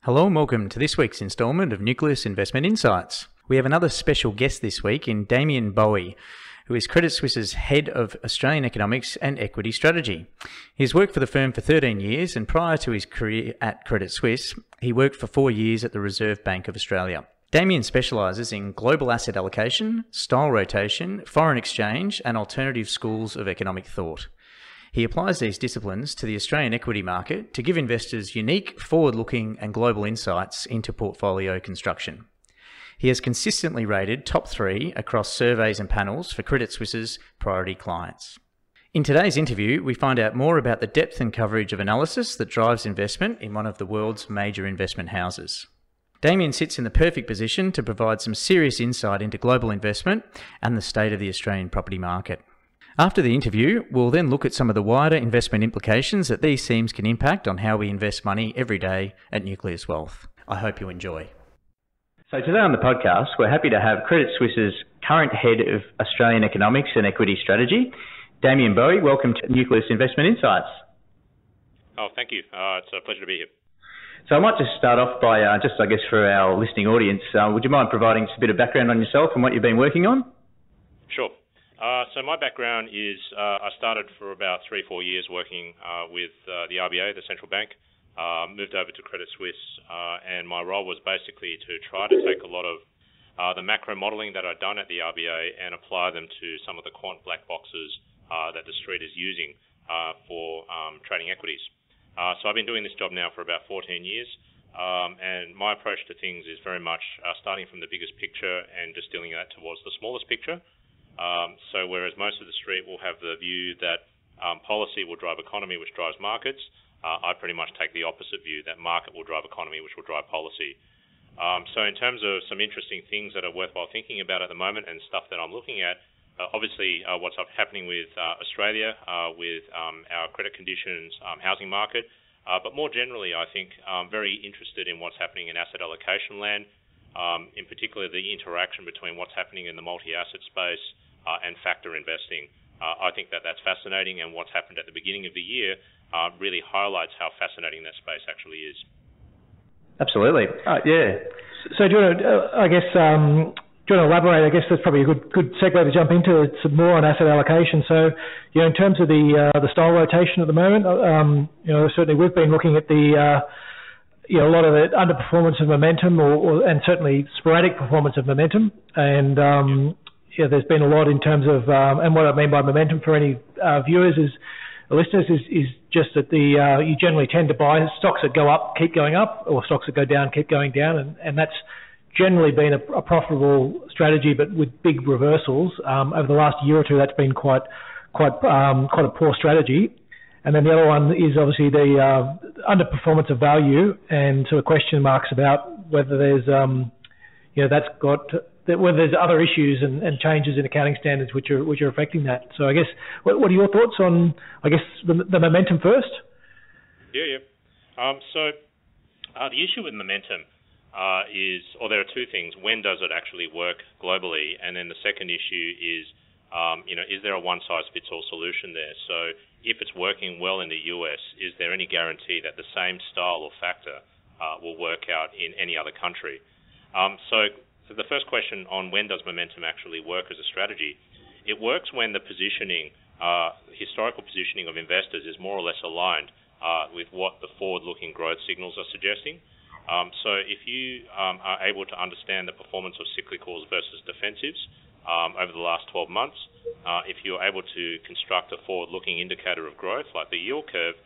Hello and welcome to this week's instalment of Nucleus Investment Insights. We have another special guest this week in Damien Boey, who is Credit Suisse's Head of Australian Economics and Equity Strategy. He has worked for the firm for 13 years, and prior to his career at Credit Suisse, he worked for 4 years at the Reserve Bank of Australia. Damien specialises in global asset allocation, style rotation, foreign exchange, and alternative schools of economic thought. He applies these disciplines to the Australian equity market to give investors unique, forward-looking and global insights into portfolio construction. He has consistently rated top 3 across surveys and panels for Credit Suisse's priority clients. In today's interview, we find out more about the depth and coverage of analysis that drives investment in one of the world's major investment houses. Damien sits in the perfect position to provide some serious insight into global investment and the state of the Australian property market. After the interview, we'll then look at some of the wider investment implications that these themes can impact on how we invest money every day at Nucleus Wealth. I hope you enjoy. So today on the podcast, we're happy to have Credit Suisse's current Head of Australian Economics and Equity Strategy, Damien Boey. Welcome to Nucleus Investment Insights. Oh, thank you. It's a pleasure to be here. So I might just start off by, for our listening audience, would you mind providing us a bit of background on yourself and what you've been working on? Sure. So my background is I started for about 3-4 years working with the RBA, the central bank, moved over to Credit Suisse, and my role was basically to try to take a lot of the macro modelling that I'd done at the RBA and apply them to some of the quant black boxes that the street is using for trading equities. So I've been doing this job now for about 14 years, and my approach to things is very much starting from the biggest picture and distilling that towards the smallest picture. So whereas most of the street will have the view that policy will drive economy, which drives markets, I pretty much take the opposite view, that market will drive economy, which will drive policy. So in terms of some interesting things that are worthwhile thinking about at the moment and stuff that I'm looking at, obviously what's happening with Australia, with our credit conditions, housing market, but more generally I think I'm very interested in what's happening in asset allocation land, in particular the interaction between what's happening in the multi-asset space and factor investing. I think that that's fascinating, and what's happened at the beginning of the year really highlights how fascinating that space actually is. Absolutely. Yeah. So do you want to, elaborate? I guess that's probably a good segue to jump into some more on asset allocation. So, in terms of the style rotation at the moment, certainly we've been looking at a lot of the underperformance of momentum, and certainly sporadic performance of momentum, and there's been a lot in terms of, and what I mean by momentum for any viewers listeners is just that you generally tend to buy stocks that go up, keep going up, or stocks that go down, keep going down, and that's generally been a profitable strategy, but with big reversals. Over the last year or two, that's been quite a poor strategy. And then the other one is obviously the underperformance of value, and sort of question marks about whether there's whether there's other issues and changes in accounting standards which are affecting that. So I guess what are your thoughts on the momentum first? Yeah. So the issue with momentum there are two things. When does it actually work globally? And then the second issue is is there a one-size-fits-all solution there? So if it's working well in the US, is there any guarantee that the same style or factor will work out in any other country? So the first question on when does momentum actually work as a strategy, it works when the positioning, historical positioning of investors is more or less aligned with what the forward-looking growth signals are suggesting. So if you are able to understand the performance of cyclicals versus defensives over the last 12 months, if you're able to construct a forward-looking indicator of growth like the yield curve,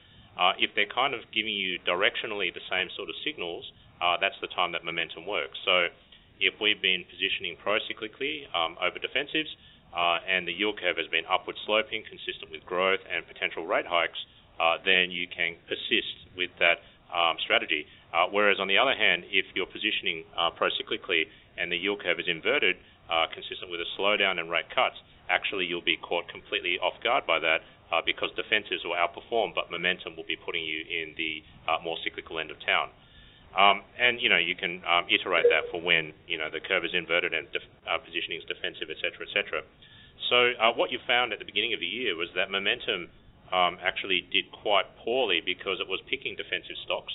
if they're kind of giving you directionally the same sort of signals, that's the time that momentum works. So if we've been positioning pro-cyclically over defensives and the yield curve has been upward sloping, consistent with growth and potential rate hikes, then you can persist with that strategy. Whereas on the other hand, if you're positioning pro-cyclically and the yield curve is inverted, consistent with a slowdown and rate cuts, actually you'll be caught completely off guard by that because defensives will outperform, but momentum will be putting you in the more cyclical end of town. And you can iterate that for when the curve is inverted and positioning is defensive, etc., etc. So what you found at the beginning of the year was that momentum actually did quite poorly because it was picking defensive stocks.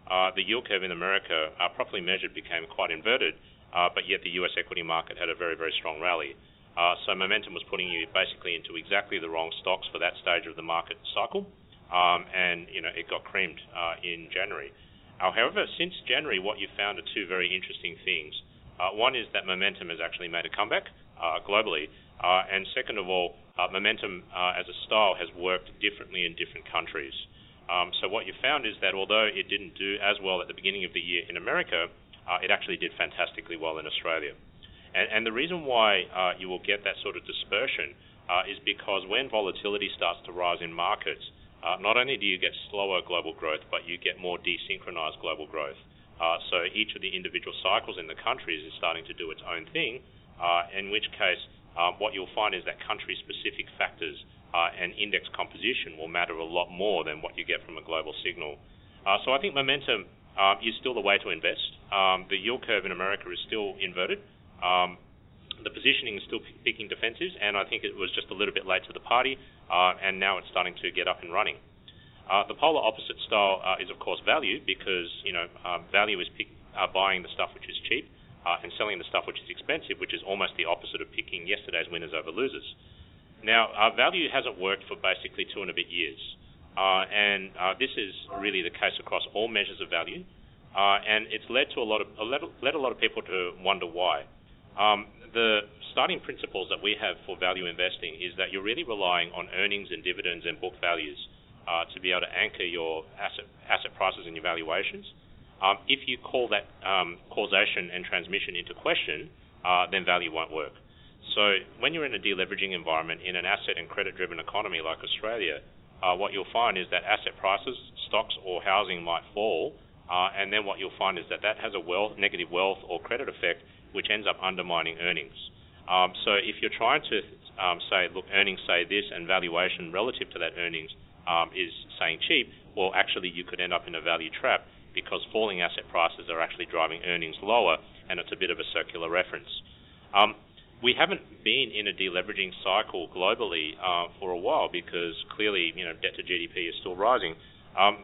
the yield curve in America, properly measured, became quite inverted, but yet the US equity market had a very, very strong rally. So momentum was putting you basically into exactly the wrong stocks for that stage of the market cycle, and it got creamed in January. However, since January, what you found are two very interesting things. One is that momentum has actually made a comeback globally, and second of all, momentum as a style has worked differently in different countries. So what you found is that although it didn't do as well at the beginning of the year in America, it actually did fantastically well in Australia. And the reason why you will get that sort of dispersion is because when volatility starts to rise in markets, not only do you get slower global growth, but you get more desynchronized global growth. So each of the individual cycles in the countries is starting to do its own thing, in which case what you'll find is that country-specific factors and index composition will matter a lot more than what you get from a global signal. So I think momentum is still the way to invest. The yield curve in America is still inverted. The positioning is still picking defensives, and I think it was just a little bit late to the party, and now it's starting to get up and running. The polar opposite style is, of course, value, because value is buying the stuff which is cheap and selling the stuff which is expensive, which is almost the opposite of picking yesterday's winners over losers. Now, value hasn't worked for basically 2 and a bit years, and this is really the case across all measures of value, and it's led a lot of people to wonder why. The starting principles that we have for value investing is that you're really relying on earnings and dividends and book values to be able to anchor your asset prices and your valuations. If you call that causation and transmission into question, then value won't work. So when you're in a deleveraging environment in an asset and credit-driven economy like Australia, what you'll find is that asset prices, stocks or housing might fall, and then what you'll find is that has a negative wealth or credit effect, which ends up undermining earnings. So if you're trying to say, look, earnings say this and valuation relative to that earnings is saying cheap, well, actually you could end up in a value trap because falling asset prices are actually driving earnings lower, and it's a bit of a circular reference. We haven't been in a deleveraging cycle globally for a while because clearly, debt to GDP is still rising.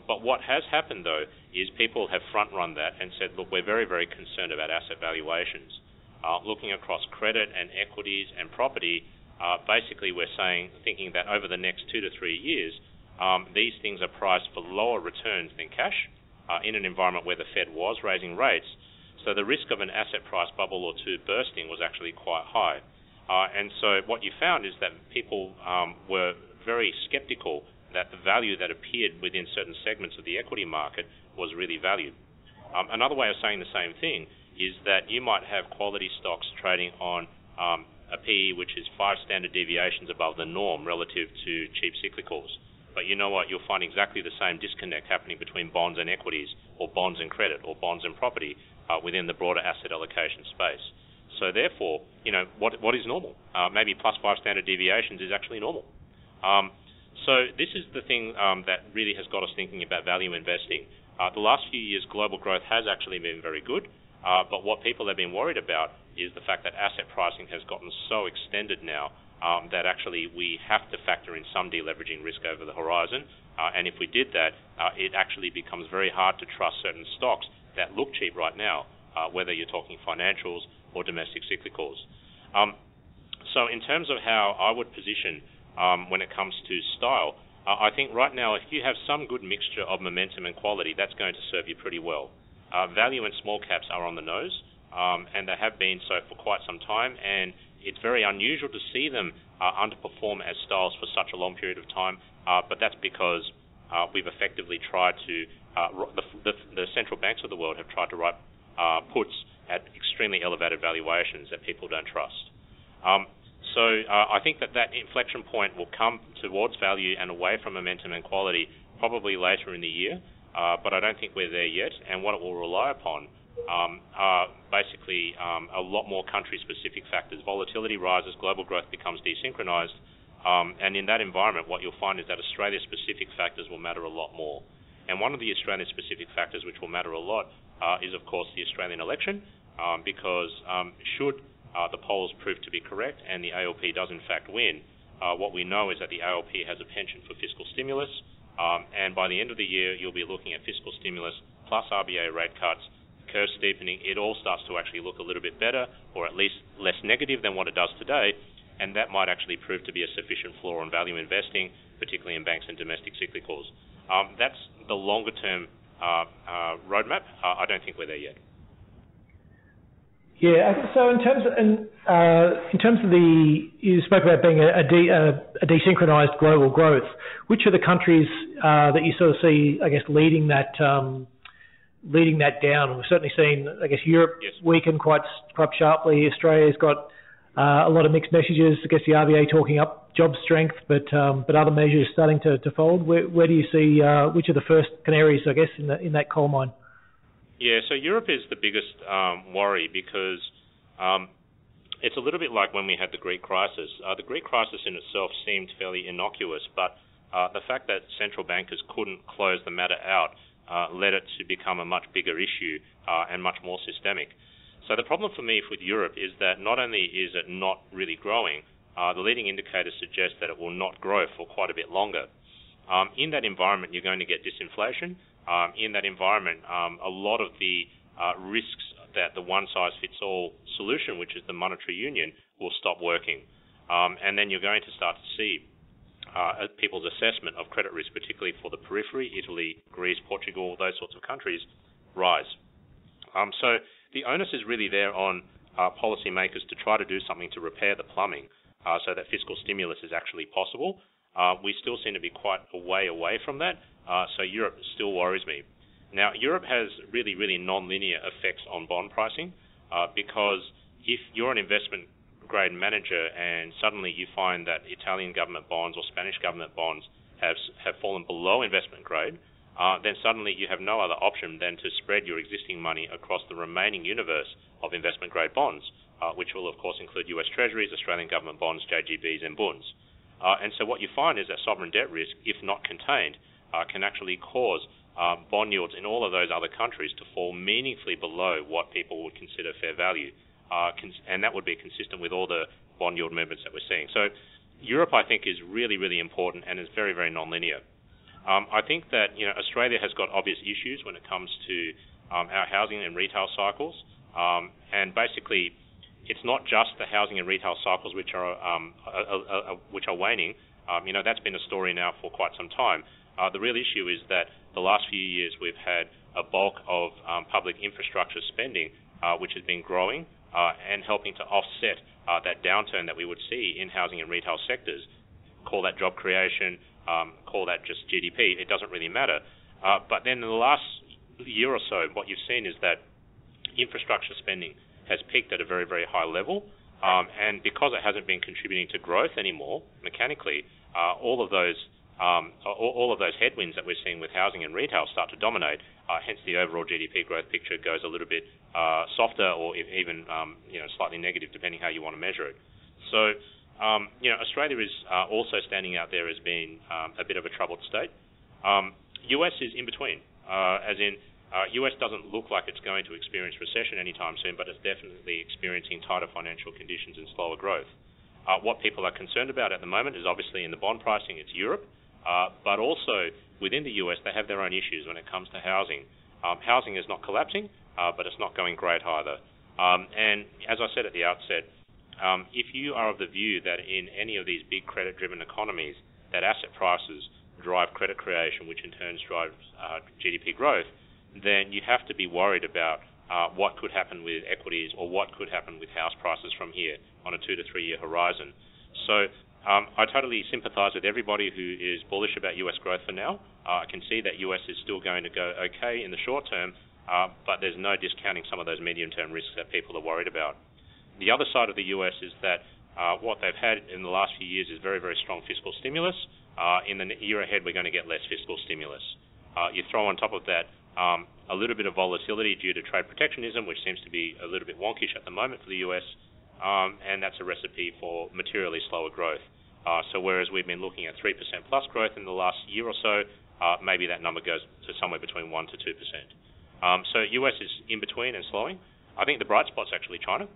But what has happened, though, is people have front-run that and said, look, we're very, very concerned about asset valuations. Looking across credit and equities and property, basically we're thinking that over the next 2 to 3 years, these things are priced for lower returns than cash in an environment where the Fed was raising rates. So the risk of an asset price bubble or two bursting was actually quite high. And so what you found is that people were very skeptical that the value that appeared within certain segments of the equity market was really valued. Another way of saying the same thing is that you might have quality stocks trading on a PE which is 5 standard deviations above the norm relative to cheap cyclicals. But you know what? You'll find exactly the same disconnect happening between bonds and equities, or bonds and credit, or bonds and property within the broader asset allocation space. So therefore, what is normal? Maybe plus 5 standard deviations is actually normal. So this is the thing that really has got us thinking about value investing. The last few years, global growth has actually been very good, but what people have been worried about is the fact that asset pricing has gotten so extended now that actually we have to factor in some deleveraging risk over the horizon, and if we did that, it actually becomes very hard to trust certain stocks that look cheap right now, whether you're talking financials or domestic cyclicals. So in terms of how I would position when it comes to style, I think right now if you have some good mixture of momentum and quality, that's going to serve you pretty well. Value and small caps are on the nose, and they have been so for quite some time, and it's very unusual to see them underperform as styles for such a long period of time, but that's because we've effectively tried to, the central banks of the world have tried to write puts at extremely elevated valuations that people don't trust. So I think that inflection point will come towards value and away from momentum and quality probably later in the year, but I don't think we're there yet, and what it will rely upon are basically a lot more country-specific factors. Volatility rises, global growth becomes desynchronized, and in that environment what you'll find is that Australia-specific factors will matter a lot more. And one of the Australian-specific factors which will matter a lot is, of course, the Australian election, because should the polls prove to be correct and the ALP does in fact win, what we know is that the ALP has a penchant for fiscal stimulus, and by the end of the year you'll be looking at fiscal stimulus plus RBA rate cuts, curve steepening, it all starts to actually look a little bit better, or at least less negative than what it does today, and that might actually prove to be a sufficient floor on value investing, particularly in banks and domestic cyclicals. That's the longer-term roadmap. I don't think we're there yet. Yeah. So in terms of you spoke about being a desynchronized global growth. Which are the countries that you sort of see, I guess, leading that down? We've certainly seen, I guess, Europe weaken quite sharply. Australia's got a lot of mixed messages. I guess the RBA talking up job strength, but other measures starting to fold. Where do you see which are the first canaries, I guess, in that coal mine? Yeah, so Europe is the biggest worry because it's a little bit like when we had the Greek crisis. The Greek crisis in itself seemed fairly innocuous, but the fact that central bankers couldn't close the matter out led it to become a much bigger issue and much more systemic. So the problem for me with Europe is that not only is it not really growing, the leading indicators suggest that it will not grow for quite a bit longer. In that environment, you're going to get disinflation. In that environment, a lot of the risks that the one-size-fits-all solution, which is the monetary union, will stop working. And then you're going to start to see people's assessment of credit risk, particularly for the periphery, Italy, Greece, Portugal, those sorts of countries, rise. So the onus is really there on policymakers to try to do something to repair the plumbing so that fiscal stimulus is actually possible. We still seem to be quite a way away from that, so Europe still worries me. Now, Europe has really, really non-linear effects on bond pricing because if you're an investment-grade manager and suddenly you find that Italian government bonds or Spanish government bonds have fallen below investment grade, then suddenly you have no other option than to spread your existing money across the remaining universe of investment-grade bonds, which will, of course, include US Treasuries, Australian government bonds, JGBs, and bunds. And so what you find is that sovereign debt risk, if not contained, can actually cause bond yields in all of those other countries to fall meaningfully below what people would consider fair value. And that would be consistent with all the bond yield movements that we're seeing. So Europe, I think, is really, really important and is very, very non-linear. I think that Australia has got obvious issues when it comes to our housing and retail cycles. And basically, it's not just the housing and retail cycles which are waning. That's been a story now for quite some time. The real issue is that the last few years we've had a bulk of public infrastructure spending which has been growing and helping to offset that downturn that we would see in housing and retail sectors. Call that job creation, call that just GDP, it doesn't really matter. But then in the last year or so, what you've seen is that infrastructure spending has peaked at a very, very high level, and because it hasn't been contributing to growth anymore, mechanically, all of those headwinds that we're seeing with housing and retail start to dominate. Hence, the overall GDP growth picture goes a little bit softer, or even slightly negative, depending how you want to measure it. So, Australia is also standing out there as being a bit of a troubled state. US is in between, as in US doesn't look like it's going to experience recession anytime soon, but it's definitely experiencing tighter financial conditions and slower growth. What people are concerned about at the moment is obviously in the bond pricing, it's Europe, but also within the US, they have their own issues when it comes to housing. Housing is not collapsing, but it's not going great either. And as I said at the outset, if you are of the view that in any of these big credit-driven economies, that asset prices drive credit creation, which in turn drives GDP growth, then you have to be worried about what could happen with equities or what could happen with house prices from here on a 2 to 3 year horizon. So I totally sympathize with everybody who is bullish about US growth for now. I can see that US is still going to go okay in the short term, but there's no discounting some of those medium-term risks that people are worried about. The other side of the US is that what they've had in the last few years is very, very strong fiscal stimulus. In the year ahead, we're going to get less fiscal stimulus. You throw on top of that a little bit of volatility due to trade protectionism, which seems to be a little bit wonkish at the moment for the US, and that's a recipe for materially slower growth. So whereas we've been looking at 3% plus growth in the last year or so, maybe that number goes to somewhere between 1 to 2%. So US is in between and slowing. I think the bright spot's actually China.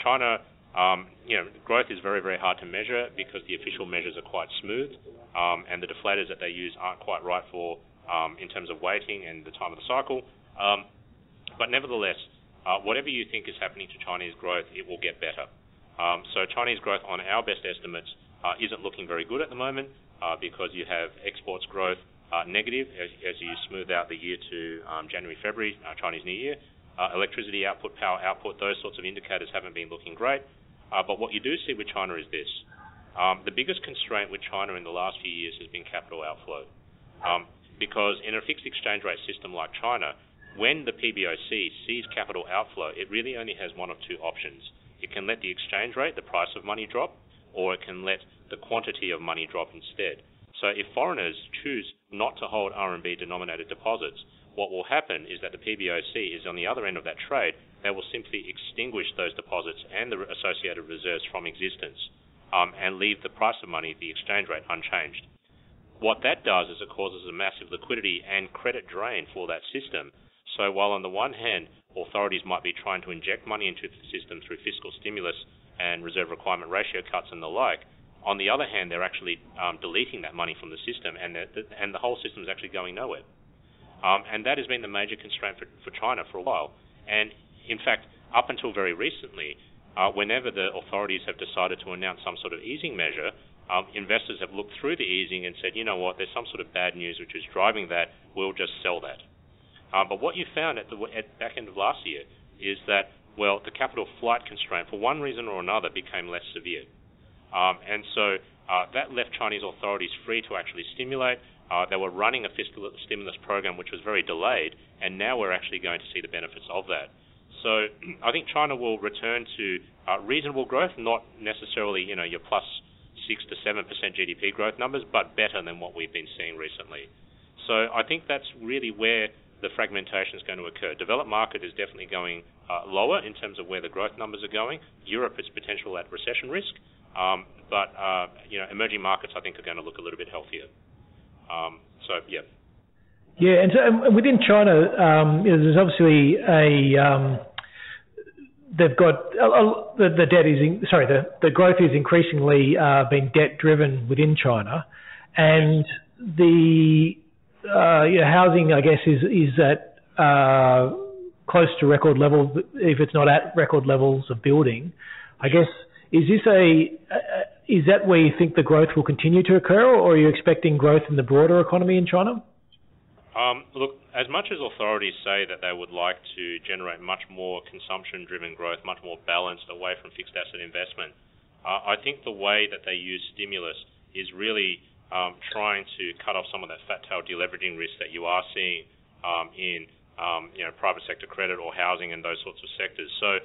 China, growth is very, very hard to measure because the official measures are quite smooth, and the deflators that they use aren't quite right for in terms of weighting and the time of the cycle. But nevertheless, whatever you think is happening to Chinese growth, it will get better. So Chinese growth on our best estimates isn't looking very good at the moment because you have exports growth negative as you smooth out the year to January, February, Chinese New Year. Electricity output, power output, those sorts of indicators haven't been looking great. But what you do see with China is this. The biggest constraint with China in the last few years has been capital outflow. Because in a fixed exchange rate system like China, when the PBOC sees capital outflow, it really only has one of two options. It can let the exchange rate, the price of money, drop, or it can let the quantity of money drop instead. So if foreigners choose not to hold RMB denominated deposits, what will happen is that the PBOC is on the other end of that trade. They will simply extinguish those deposits and the associated reserves from existence and leave the price of money, the exchange rate, unchanged. What that does is it causes a massive liquidity and credit drain for that system. So while on the one hand, authorities might be trying to inject money into the system through fiscal stimulus and reserve requirement ratio cuts and the like, on the other hand, they're actually deleting that money from the system, and the whole system is actually going nowhere. And that has been the major constraint for China for a while. And in fact, up until very recently, whenever the authorities have decided to announce some sort of easing measure, investors have looked through the easing and said, you know what, there's some sort of bad news which is driving that, we'll just sell that. But what you found at back end of last year is that, well, the capital flight constraint, for one reason or another, became less severe. And so that left Chinese authorities free to actually stimulate. They were running a fiscal stimulus program which was very delayed, and now we're actually going to see the benefits of that. So I think China will return to reasonable growth, not necessarily, your plus 6 to 7% GDP growth numbers, but better than what we've been seeing recently. So I think that's really where the fragmentation is going to occur. Developed market is definitely going lower in terms of where the growth numbers are going. Europe is potential at recession risk, but emerging markets I think are going to look a little bit healthier. Yeah. Yeah, and so within China, there's obviously they've got the growth is increasingly being debt driven within China, and the housing, I guess, is at close to record level, if it's not at record levels of building. I guess, is that where you think the growth will continue to occur, or are you expecting growth in the broader economy in China? Look, as much as authorities say that they would like to generate much more consumption-driven growth, much more balanced away from fixed asset investment, I think the way that they use stimulus is really trying to cut off some of that fat-tail deleveraging risk that you are seeing in private sector credit or housing and those sorts of sectors. So,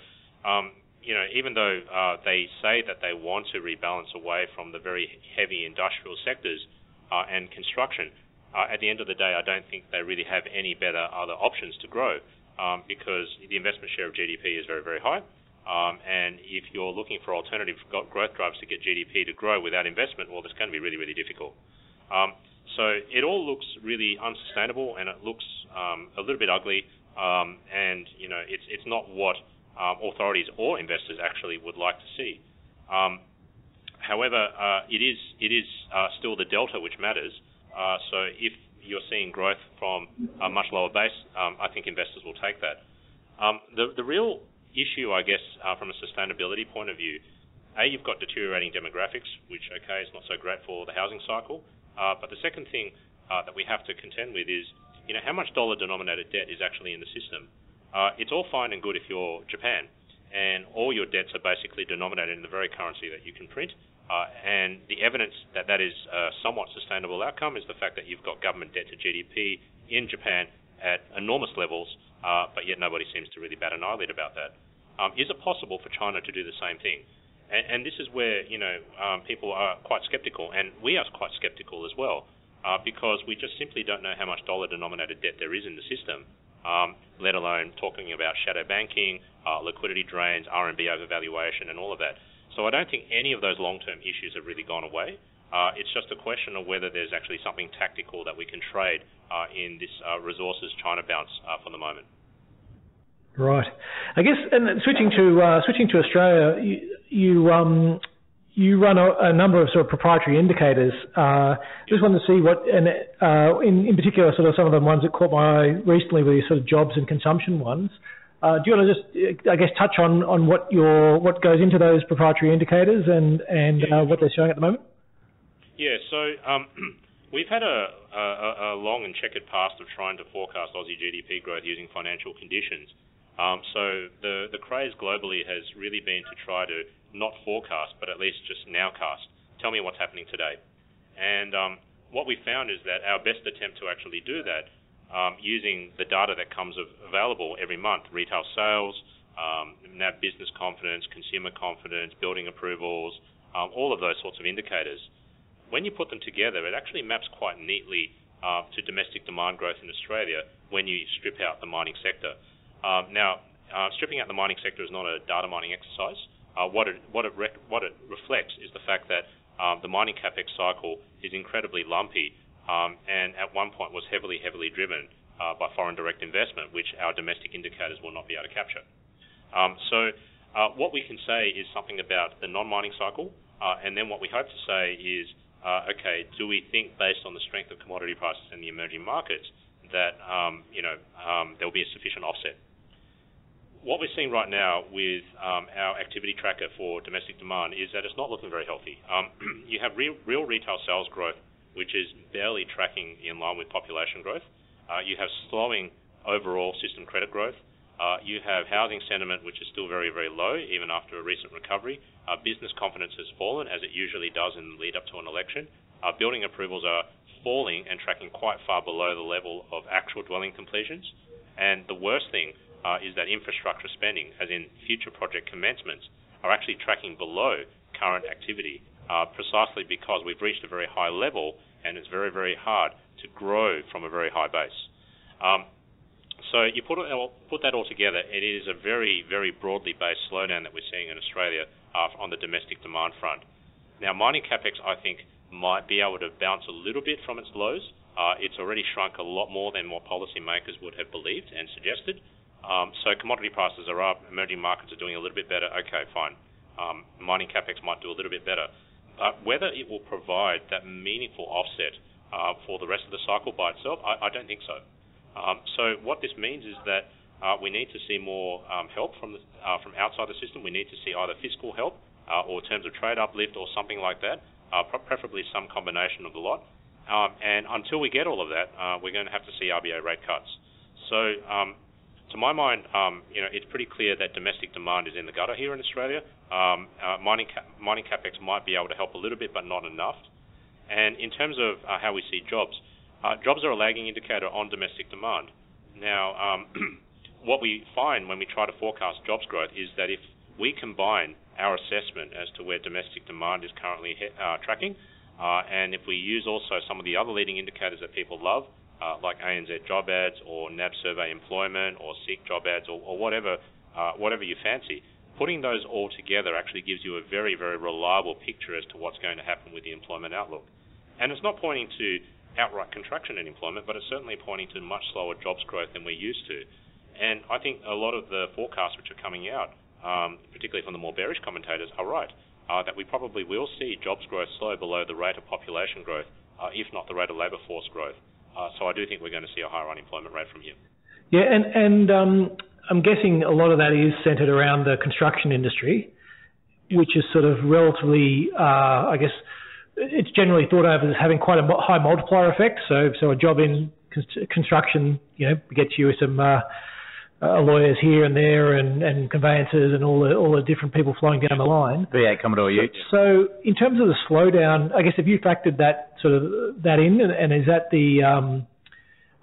even though they say that they want to rebalance away from the very heavy industrial sectors and construction, at the end of the day, I don't think they really have any better other options to grow because the investment share of GDP is very, very high. And if you're looking for alternative growth drivers to get GDP to grow without investment, well, it's going to be really, really difficult. So it all looks really unsustainable, and it looks a little bit ugly, and it's not what authorities or investors actually would like to see. However, it is still the delta which matters. So if you're seeing growth from a much lower base, I think investors will take that. The real issue, I guess, from a sustainability point of view, you've got deteriorating demographics, which, is not so great for the housing cycle. But the second thing that we have to contend with is, how much dollar-denominated debt is actually in the system. It's all fine and good if you're Japan, and all your debts are basically denominated in the very currency that you can print. And the evidence that that is a somewhat sustainable outcome is the fact that you've got government debt to GDP in Japan at enormous levels, but yet nobody seems to really bat an eyelid about that. Is it possible for China to do the same thing? And this is where people are quite skeptical, and we are quite skeptical as well, because we just simply don't know how much dollar-denominated debt there is in the system, let alone talking about shadow banking, liquidity drains, RMB overvaluation, and all of that. So I don't think any of those long-term issues have really gone away. It's just a question of whether there's actually something tactical that we can trade in this resources China bounce for the moment. Right. I guess, and switching to Australia, you you run a number of sort of proprietary indicators. Just wanted to see what, and in particular, sort of some of the ones that caught my eye recently were these sort of jobs and consumption ones. Do you want to just, I guess, touch on what goes into those proprietary indicators and what they're showing at the moment? Yeah. So we've had a long and checkered past of trying to forecast Aussie GDP growth using financial conditions. So the craze globally has really been to try to not forecast, but at least just nowcast. Tell me what's happening today. And what we found is that our best attempt to actually do that, using the data that comes available every month, retail sales, NAB business confidence, consumer confidence, building approvals, all of those sorts of indicators. When you put them together, it actually maps quite neatly to domestic demand growth in Australia when you strip out the mining sector. Now, stripping out the mining sector is not a data mining exercise. What it reflects is the fact that the mining capex cycle is incredibly lumpy, and at one point was heavily driven by foreign direct investment, which our domestic indicators will not be able to capture. So what we can say is something about the non-mining cycle, and then what we hope to say is, okay, do we think based on the strength of commodity prices in the emerging markets that there will be a sufficient offset? What we're seeing right now with our activity tracker for domestic demand is that it's not looking very healthy. You have real retail sales growth, which is barely tracking in line with population growth. You have slowing overall system credit growth. You have housing sentiment, which is still very low, even after a recent recovery. Business confidence has fallen, as it usually does in the lead up to an election. Building approvals are falling and tracking quite far below the level of actual dwelling completions. And the worst thing is that infrastructure spending, as in future project commencements, are actually tracking below current activity, precisely because we've reached a very high level and it's very hard to grow from a very high base. So you put that all together, it is a very broadly based slowdown that we're seeing in Australia on the domestic demand front. Now, mining capex, I think, might be able to bounce a little bit from its lows. It's already shrunk a lot more than what policymakers would have believed and suggested. So commodity prices are up, emerging markets are doing a little bit better. Okay, fine. Mining capex might do a little bit better. Whether it will provide that meaningful offset for the rest of the cycle by itself, I don't think so. So what this means is that we need to see more help from outside the system. We need to see either fiscal help or terms of trade uplift or something like that, preferably some combination of the lot. And until we get all of that, we're going to have to see RBA rate cuts. So to my mind, it's pretty clear that domestic demand is in the gutter here in Australia. Mining capex might be able to help a little bit, but not enough. And in terms of how we see jobs are a lagging indicator on domestic demand. Now, what we find when we try to forecast jobs growth is that if we combine our assessment as to where domestic demand is currently tracking, and if we use also some of the other leading indicators that people love, like ANZ job ads or NAB survey employment or SEEK job ads or whatever you fancy, putting those all together actually gives you a very reliable picture as to what's going to happen with the employment outlook. And it's not pointing to outright contraction in employment, but it's certainly pointing to much slower jobs growth than we're used to. And I think a lot of the forecasts which are coming out, particularly from the more bearish commentators, are right, that we probably will see jobs growth slow below the rate of population growth, if not the rate of labour force growth. So I do think we're going to see a higher unemployment rate from here. Yeah, and I'm guessing a lot of that is centred around the construction industry, which is sort of relatively, I guess, it's generally thought of as having quite a high multiplier effect. So a job in construction, gets you some lawyers here and there and conveyancers and all the different people flowing down the line. V8 Commodore Utes. So in terms of the slowdown, I guess, have you factored that in, and is that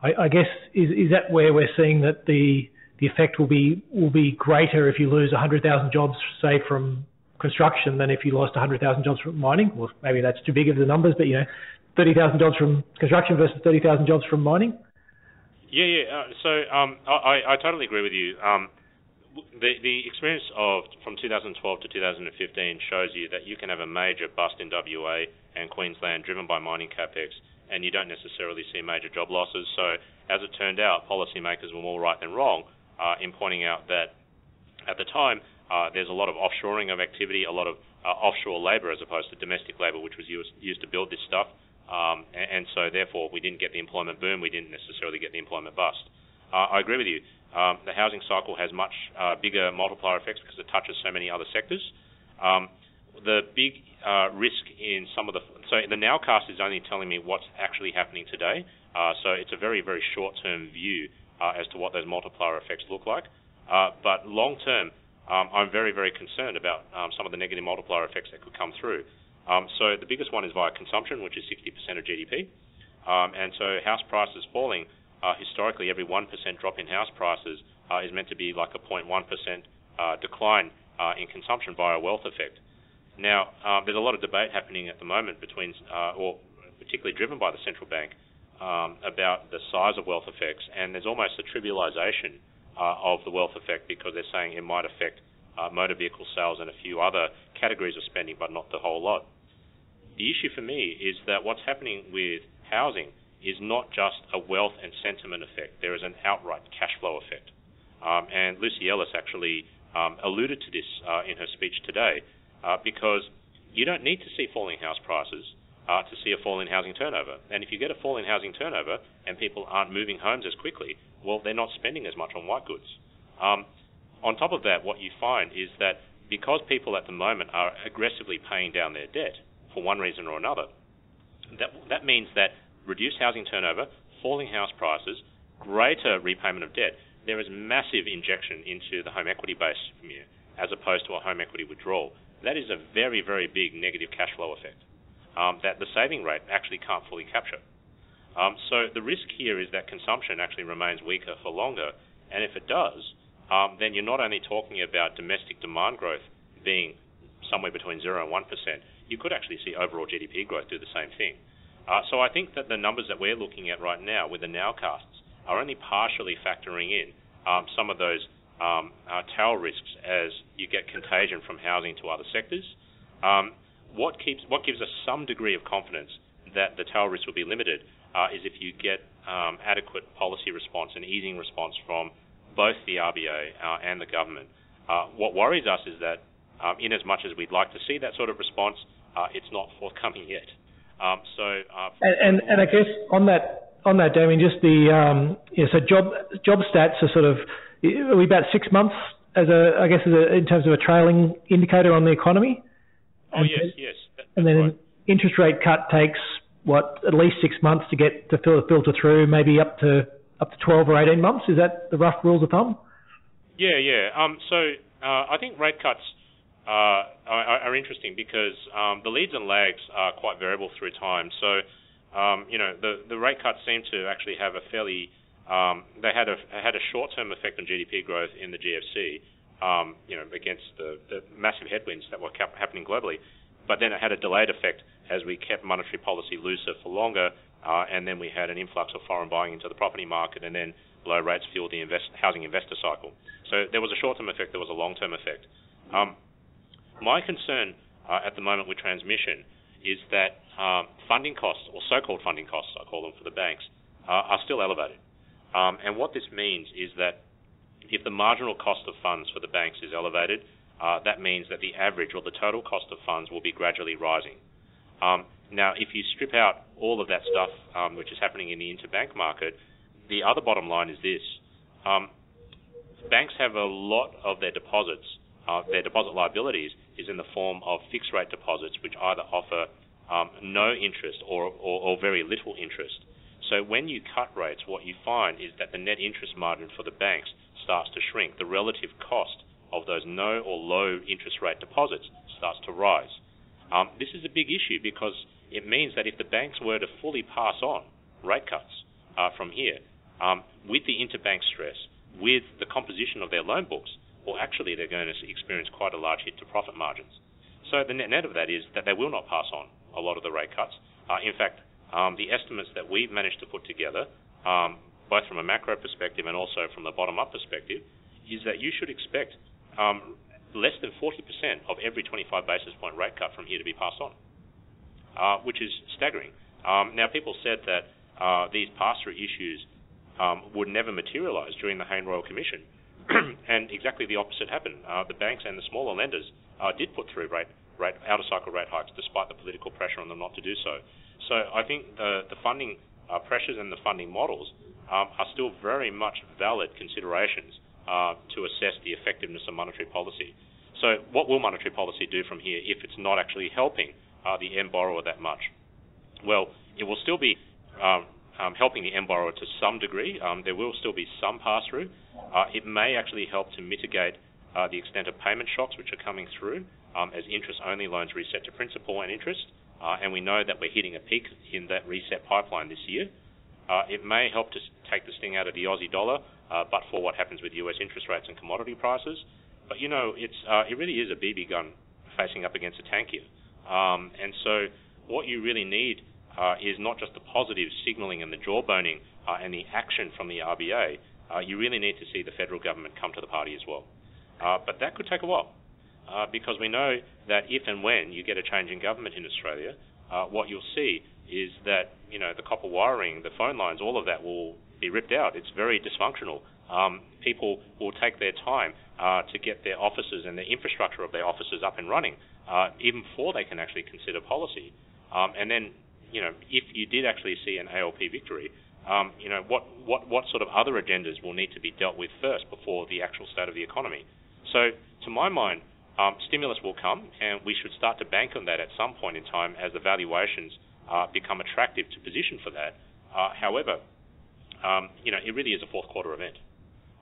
I guess is that where we're seeing that the effect will be greater if you lose 100,000 jobs, say, from construction than if you lost 100,000 jobs from mining? Well, maybe that's too big of the numbers, but 30,000 jobs from construction versus 30,000 jobs from mining. So I totally agree with you. The experience from 2012 to 2015 shows you that you can have a major bust in WA and Queensland driven by mining capex, and you don't necessarily see major job losses. So as it turned out, policymakers were more right than wrong in pointing out that at the time There's a lot of offshoring of activity, a lot of offshore labour as opposed to domestic labour, which was used to build this stuff. And so therefore we didn't get the employment boom, we didn't necessarily get the employment bust. I agree with you. The housing cycle has much bigger multiplier effects because it touches so many other sectors. The big risk in some of so the nowcast is only telling me what's actually happening today. So it's a very, very short-term view as to what those multiplier effects look like. But long-term, I'm very, very concerned about some of the negative multiplier effects that could come through. So the biggest one is via consumption, which is 60% of GDP. And so house prices falling, historically every 1% drop in house prices is meant to be like a 0.1% decline in consumption via wealth effect. Now, there's a lot of debate happening at the moment between, or particularly driven by the central bank, about the size of wealth effects, and there's almost a trivialization of the wealth effect because they're saying it might affect motor vehicle sales and a few other categories of spending, but not the whole lot. The issue for me is that what's happening with housing is not just a wealth and sentiment effect. There is an outright cash flow effect. And Lucy Ellis actually alluded to this in her speech today because you don't need to see falling house prices to see a fall in housing turnover. And if you get a fall in housing turnover and people aren't moving homes as quickly, well, they're not spending as much on white goods. On top of that, what you find is that because people at the moment are aggressively paying down their debt for one reason or another, that means that reduced housing turnover, falling house prices, greater repayment of debt, there is massive injection into the home equity base from you as opposed to a home equity withdrawal. That is a very, very big negative cash flow effect that the saving rate actually can't fully capture. So the risk here is that consumption actually remains weaker for longer, and if it does, then you're not only talking about domestic demand growth being somewhere between 0 and 1%, you could actually see overall GDP growth do the same thing. So I think that the numbers that we're looking at right now with the nowcasts are only partially factoring in some of those tail risks as you get contagion from housing to other sectors. What gives us some degree of confidence that the tail risk will be limited is if you get adequate policy response and easing response from both the RBA and the government. What worries us is that in as much as we'd like to see that sort of response, it's not forthcoming yet. And I guess on that, Damien, just the so job stats are sort of, are we about 6 months in terms of a trailing indicator on the economy? Oh, yes. And then an interest rate cut takes at least 6 months to get to filter through, maybe up to 12 or 18 months. Is that the rough rules of thumb? Yeah. I think rate cuts are interesting because the leads and lags are quite variable through time. So, the rate cuts seem to actually have a fairly they had a short-term effect on GDP growth in the GFC, against the massive headwinds that were happening globally. But then it had a delayed effect as we kept monetary policy looser for longer, and then we had an influx of foreign buying into the property market, and then low rates fueled the housing investor cycle. So there was a short-term effect, there was a long-term effect. My concern at the moment with transmission is that funding costs, or so-called funding costs, I call them for the banks, are still elevated. And what this means is that if the marginal cost of funds for the banks is elevated, that means that the average or the total cost of funds will be gradually rising. Now, if you strip out all of that stuff, which is happening in the interbank market, the other bottom line is this. Banks have a lot of their deposits, their deposit liabilities is in the form of fixed rate deposits, which either offer no interest or very little interest. So when you cut rates, what you find is that the net interest margin for the banks starts to shrink. The relative cost of those no or low interest rate deposits starts to rise. This is a big issue because it means that if the banks were to fully pass on rate cuts from here, with the interbank stress, with the composition of their loan books, well, actually they're going to experience quite a large hit to profit margins. So the net of that is that they will not pass on a lot of the rate cuts. In fact, the estimates that we've managed to put together, both from a macro perspective and also from the bottom-up perspective, is that you should expect less than 40% of every 25 basis point rate cut from here to be passed on, which is staggering. Now, people said that these pass-through issues would never materialize during the Hayne Royal Commission. And exactly the opposite happened. The banks and the smaller lenders did put through out-of-cycle rate hikes despite the political pressure on them not to do so. So I think the funding pressures and the funding models are still very much valid considerations to assess the effectiveness of monetary policy. So what will monetary policy do from here if it's not actually helping the end borrower that much? Well, it will still be helping the end borrower to some degree. There will still be some pass-through. It may actually help to mitigate the extent of payment shocks which are coming through as interest-only loans reset to principal and interest. And we know that we're hitting a peak in that reset pipeline this year. It may help to take the sting out of the Aussie dollar, but for what happens with US interest rates and commodity prices. But, you know, it really is a BB gun facing up against a tank here. And so what you really need is not just the positive signalling and the jawboning and the action from the RBA. You really need to see the federal government come to the party as well. But that could take a while. Because we know that if and when you get a change in government in Australia, what you'll see is that, you know, the copper wiring, the phone lines, all of that will be ripped out. It's very dysfunctional. People will take their time to get their offices and the infrastructure of their offices up and running, even before they can actually consider policy. And then, you know, if you did actually see an ALP victory, you know, what sort of other agendas will need to be dealt with first before the actual state of the economy? So, to my mind, stimulus will come, and we should start to bank on that at some point in time as the valuations become attractive to position for that. However, you know, it really is a fourth quarter event.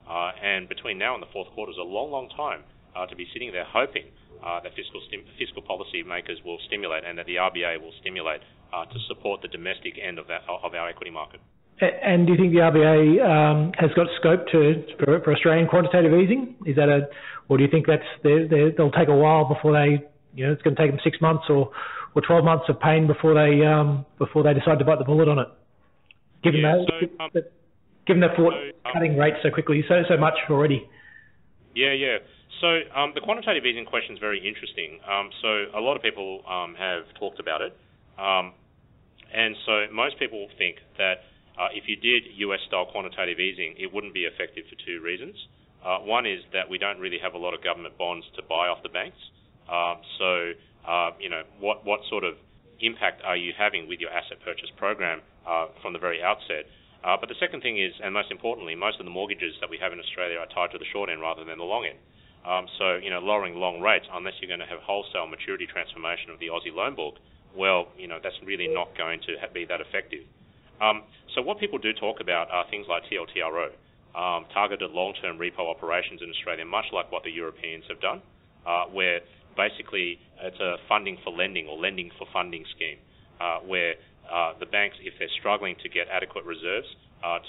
And between now and the fourth quarter is a long, long time to be sitting there hoping that fiscal policy makers will stimulate and that the RBA will stimulate to support the domestic end of our equity market. And do you think the RBA has got scope for Australian quantitative easing? Is that or do you think they'll take a while before they, you know, it's going to take them 6 months or 12 months of pain before they decide to bite the bullet on it? Given that for cutting rates so quickly, so much already. Yeah. So the quantitative easing question is very interesting. So a lot of people have talked about it, and so most people think that if you did US-style quantitative easing, it wouldn't be effective for two reasons. One is that we don't really have a lot of government bonds to buy off the banks. So, you know, what sort of impact are you having with your asset purchase program from the very outset? But the second thing is, and most importantly, most of the mortgages that we have in Australia are tied to the short end rather than the long end. So, you know, lowering long rates, unless you're going to have wholesale maturity transformation of the Aussie loan book, well, you know, that's really not going to be that effective. So what people do talk about are things like TLTRO, targeted long-term repo operations in Australia, much like what the Europeans have done, where basically it's a funding for lending or lending for funding scheme, where the banks, if they're struggling to get adequate reserves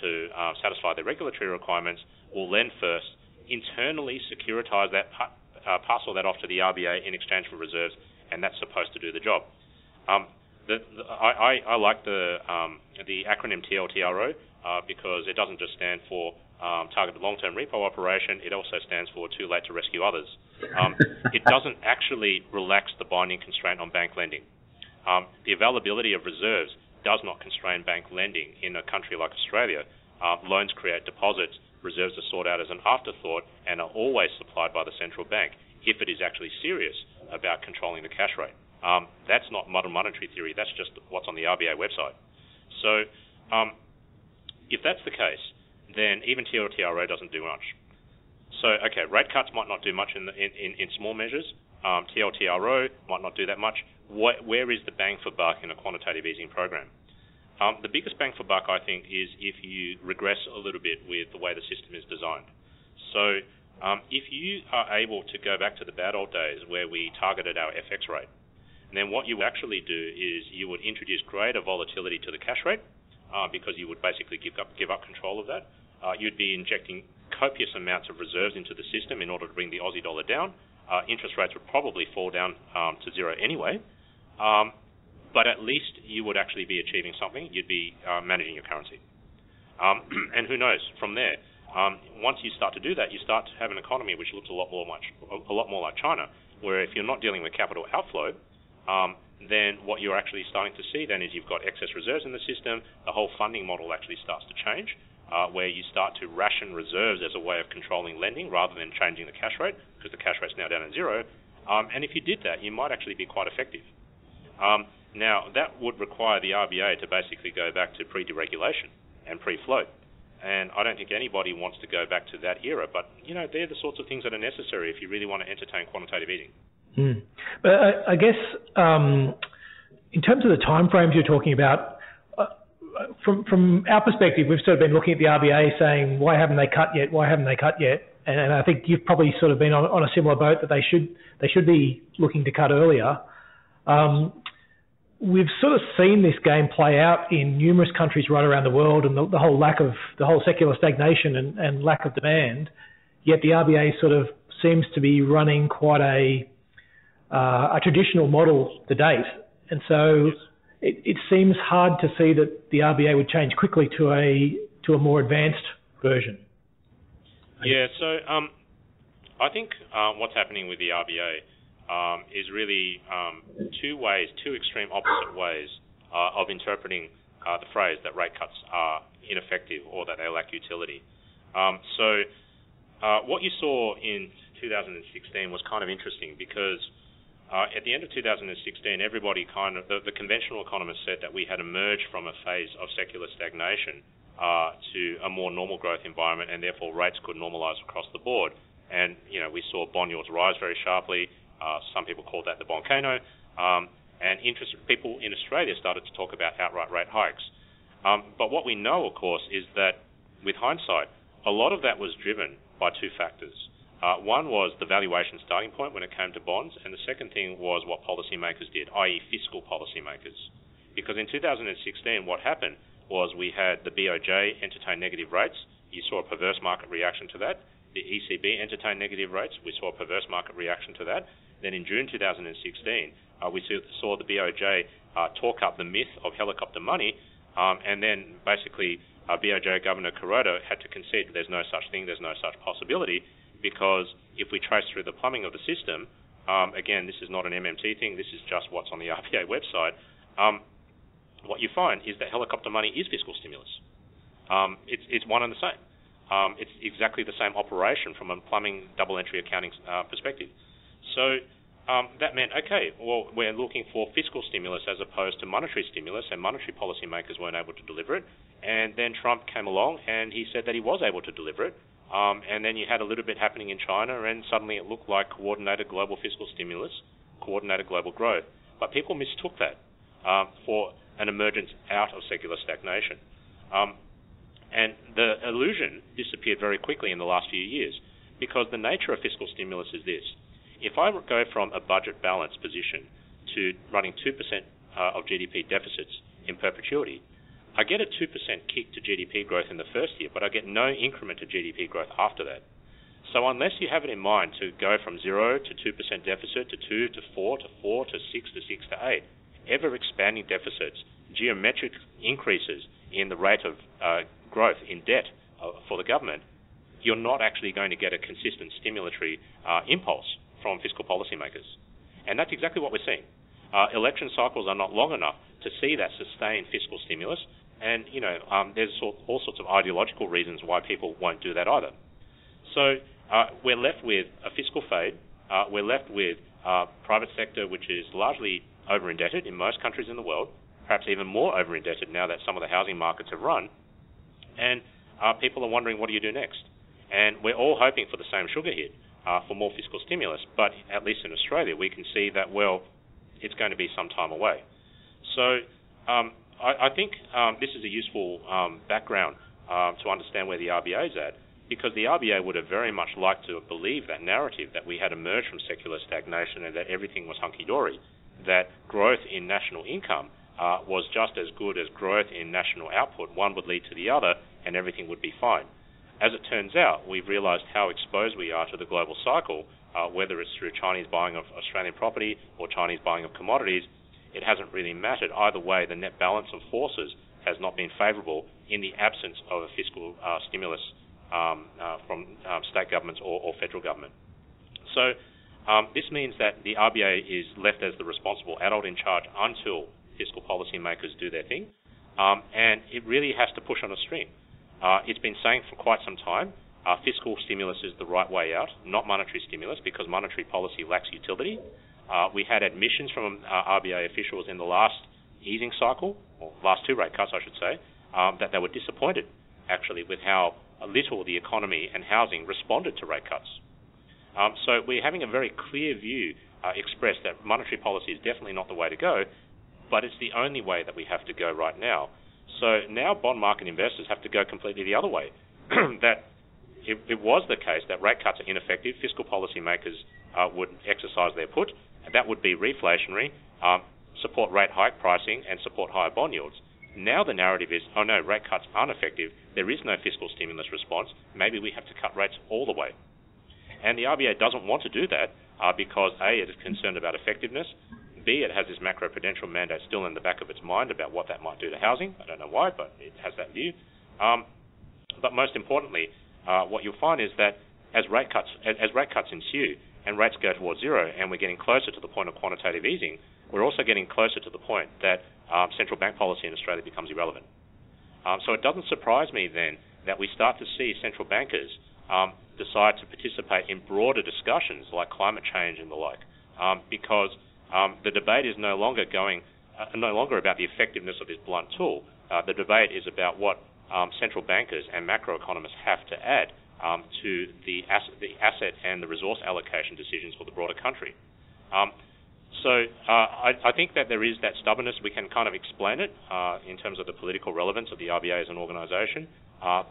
to satisfy their regulatory requirements, will lend first, internally securitize that, pass all that off to the RBA in exchange for reserves, and that's supposed to do the job. I like the acronym TLTRO because it doesn't just stand for targeted long-term repo operation, it also stands for too late to rescue others. It doesn't actually relax the binding constraint on bank lending. The availability of reserves does not constrain bank lending in a country like Australia. Loans create deposits, reserves are sought out as an afterthought and are always supplied by the central bank if it is actually serious about controlling the cash rate. That's not modern monetary theory, that's just what's on the RBA website. So if that's the case, then even TLTRO doesn't do much. So, okay, rate cuts might not do much in small measures. TLTRO might not do that much. Where is the bang for buck in a quantitative easing program? The biggest bang for buck, I think, is if you regress a little bit with the way the system is designed. So if you are able to go back to the bad old days where we targeted our FX rate, then what you would actually do is you would introduce greater volatility to the cash rate because you would basically give up control of that. You'd be injecting copious amounts of reserves into the system in order to bring the Aussie dollar down. Interest rates would probably fall down to zero anyway. But at least you would actually be achieving something. You'd be managing your currency. And who knows, from there, once you start to do that, you start to have an economy which looks a lot more like China, where if you're not dealing with capital outflow, then what you're actually starting to see then is you've got excess reserves in the system, the whole funding model actually starts to change, where you start to ration reserves as a way of controlling lending rather than changing the cash rate, because the cash rate's now down at zero. And if you did that, you might actually be quite effective. Now, that would require the RBA to basically go back to pre-deregulation and pre-float. And I don't think anybody wants to go back to that era, but, they're the sorts of things that are necessary if you really want to entertain quantitative easing. But I guess in terms of the timeframes you're talking about, from our perspective, we've sort of been looking at the RBA saying, why haven't they cut yet? Why haven't they cut yet? And I think you've probably sort of been on a similar boat that they should be looking to cut earlier. We've sort of seen this game play out in numerous countries right around the world, and the whole secular stagnation and lack of demand. Yet the RBA sort of seems to be running quite a traditional model to date, and so it seems hard to see that the RBA would change quickly to a more advanced version. Yeah, so I think what's happening with the RBA is really two extreme opposite ways of interpreting the phrase that rate cuts are ineffective or that they lack utility. So what you saw in 2016 was kind of interesting because at the end of 2016, everybody the conventional economists said that we had emerged from a phase of secular stagnation to a more normal growth environment, and therefore rates could normalize across the board. And, we saw bond yields rise very sharply. Some people called that the volcano. And people in Australia started to talk about outright rate hikes. But what we know, of course, is that with hindsight, a lot of that was driven by two factors. One was the valuation starting point when it came to bonds, and the second thing was what policymakers did, i.e. fiscal policymakers. Because in 2016, what happened was we had the BOJ entertain negative rates. You saw a perverse market reaction to that. The ECB entertained negative rates. We saw a perverse market reaction to that. Then in June 2016, we saw the BOJ talk up the myth of helicopter money, and then basically BOJ Governor Kuroda had to concede there's no such thing, there's no such possibility, because if we trace through the plumbing of the system, again, this is not an MMT thing, this is just what's on the RBA website, what you find is that helicopter money is fiscal stimulus. It's one and the same. It's exactly the same operation from a plumbing double entry accounting perspective. So that meant, okay, well, we're looking for fiscal stimulus as opposed to monetary stimulus, and monetary policymakers weren't able to deliver it. And then Trump came along and he said that he was able to deliver it. And then you had a little bit happening in China, and suddenly it looked like coordinated global fiscal stimulus, coordinated global growth. But people mistook that for an emergence out of secular stagnation. And the illusion disappeared very quickly in the last few years, because the nature of fiscal stimulus is this. If I go from a budget balance position to running 2% of GDP deficits in perpetuity, I get a 2% kick to GDP growth in the first year, but I get no increment to GDP growth after that. So unless you have it in mind to go from 0 to 2% deficit to 2 to 4 to 4 to 6 to 6 to 8, ever-expanding deficits, geometric increases in the rate of growth in debt for the government, you're not actually going to get a consistent stimulatory impulse from fiscal policymakers. And that's exactly what we're seeing. Election cycles are not long enough to see that sustained fiscal stimulus, and there's all sorts of ideological reasons why people won't do that either. So we're left with a fiscal fade. We're left with private sector, which is largely over-indebted in most countries in the world, perhaps even more over-indebted now that some of the housing markets have run. And people are wondering, what do you do next? And we're all hoping for the same sugar hit, for more fiscal stimulus. But at least in Australia, we can see that, well, it's going to be some time away. So I think this is a useful background to understand where the RBA is at, because the RBA would have very much liked to believe that narrative that we had emerged from secular stagnation and that everything was hunky-dory, that growth in national income was just as good as growth in national output. One would lead to the other and everything would be fine. As it turns out, we've realised how exposed we are to the global cycle, whether it's through Chinese buying of Australian property or Chinese buying of commodities. It hasn't really mattered. Either way, the net balance of forces has not been favourable in the absence of a fiscal stimulus from state governments or federal government. So this means that the RBA is left as the responsible adult in charge until fiscal policymakers do their thing, and it really has to push on a string. it's been saying for quite some time, fiscal stimulus is the right way out, not monetary stimulus, because monetary policy lacks utility. We had admissions from RBA officials in the last easing cycle, or last two rate cuts, I should say, that they were disappointed, actually, with how little the economy and housing responded to rate cuts. So we're having a very clear view expressed that monetary policy is definitely not the way to go, but it's the only way that we have to go right now. So now bond market investors have to go completely the other way. That it was the case that rate cuts are ineffective, fiscal policy makers would exercise their put, and that would be reflationary, support rate hike pricing, and support higher bond yields. Now the narrative is, oh no, rate cuts aren't effective, there is no fiscal stimulus response, maybe we have to cut rates all the way. And the RBA doesn't want to do that because A, it is concerned about effectiveness, B, it has this macroprudential mandate still in the back of its mind about what that might do to housing. I don't know why, but it has that view. But most importantly, what you'll find is that as rate cuts ensue and rates go towards zero and we're getting closer to the point of quantitative easing, we're also getting closer to the point that central bank policy in Australia becomes irrelevant. So it doesn't surprise me then that we start to see central bankers decide to participate in broader discussions like climate change and the like, because the debate is no longer about the effectiveness of this blunt tool. The debate is about what central bankers and macroeconomists have to add to the asset and the resource allocation decisions for the broader country. So I think that there is that stubbornness. We can kind of explain it in terms of the political relevance of the RBA as an organisation,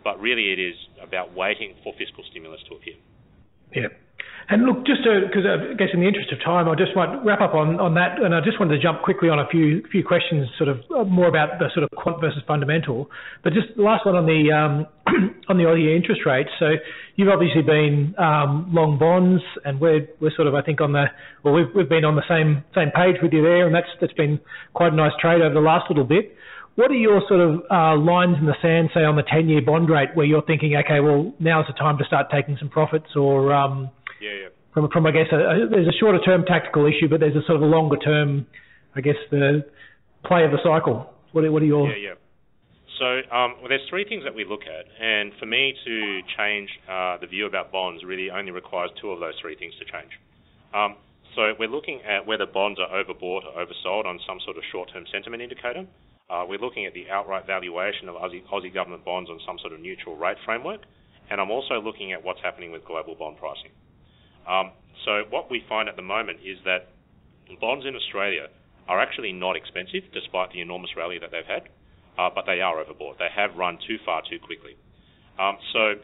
but really it is about waiting for fiscal stimulus to appear. Yeah. And look, just because I guess in the interest of time, I just might wrap up on that, and I just wanted to jump quickly on a few questions, sort of more about the sort of quant versus fundamental. But just the last one on the Aussie interest rates. So you've obviously been long bonds, and we're sort of, I think, we've been on the same page with you there, and that's been quite a nice trade over the last little bit. What are your sort of lines in the sand, say, on the 10-year bond rate, where you're thinking, okay, well, now's the time to start taking some profits, or from I guess, there's a shorter-term tactical issue, but there's a sort of a longer-term, I guess, the play of the cycle. What are your... So there's three things that we look at, and for me to change the view about bonds really only requires two of those three things to change. So we're looking at whether bonds are overbought or oversold on some sort of short-term sentiment indicator. We're looking at the outright valuation of Aussie government bonds on some sort of neutral rate framework, and I'm also looking at what's happening with global bond pricing. So what we find at the moment is that bonds in Australia are actually not expensive, despite the enormous rally that they've had, but they are overbought. They have run too far too quickly. So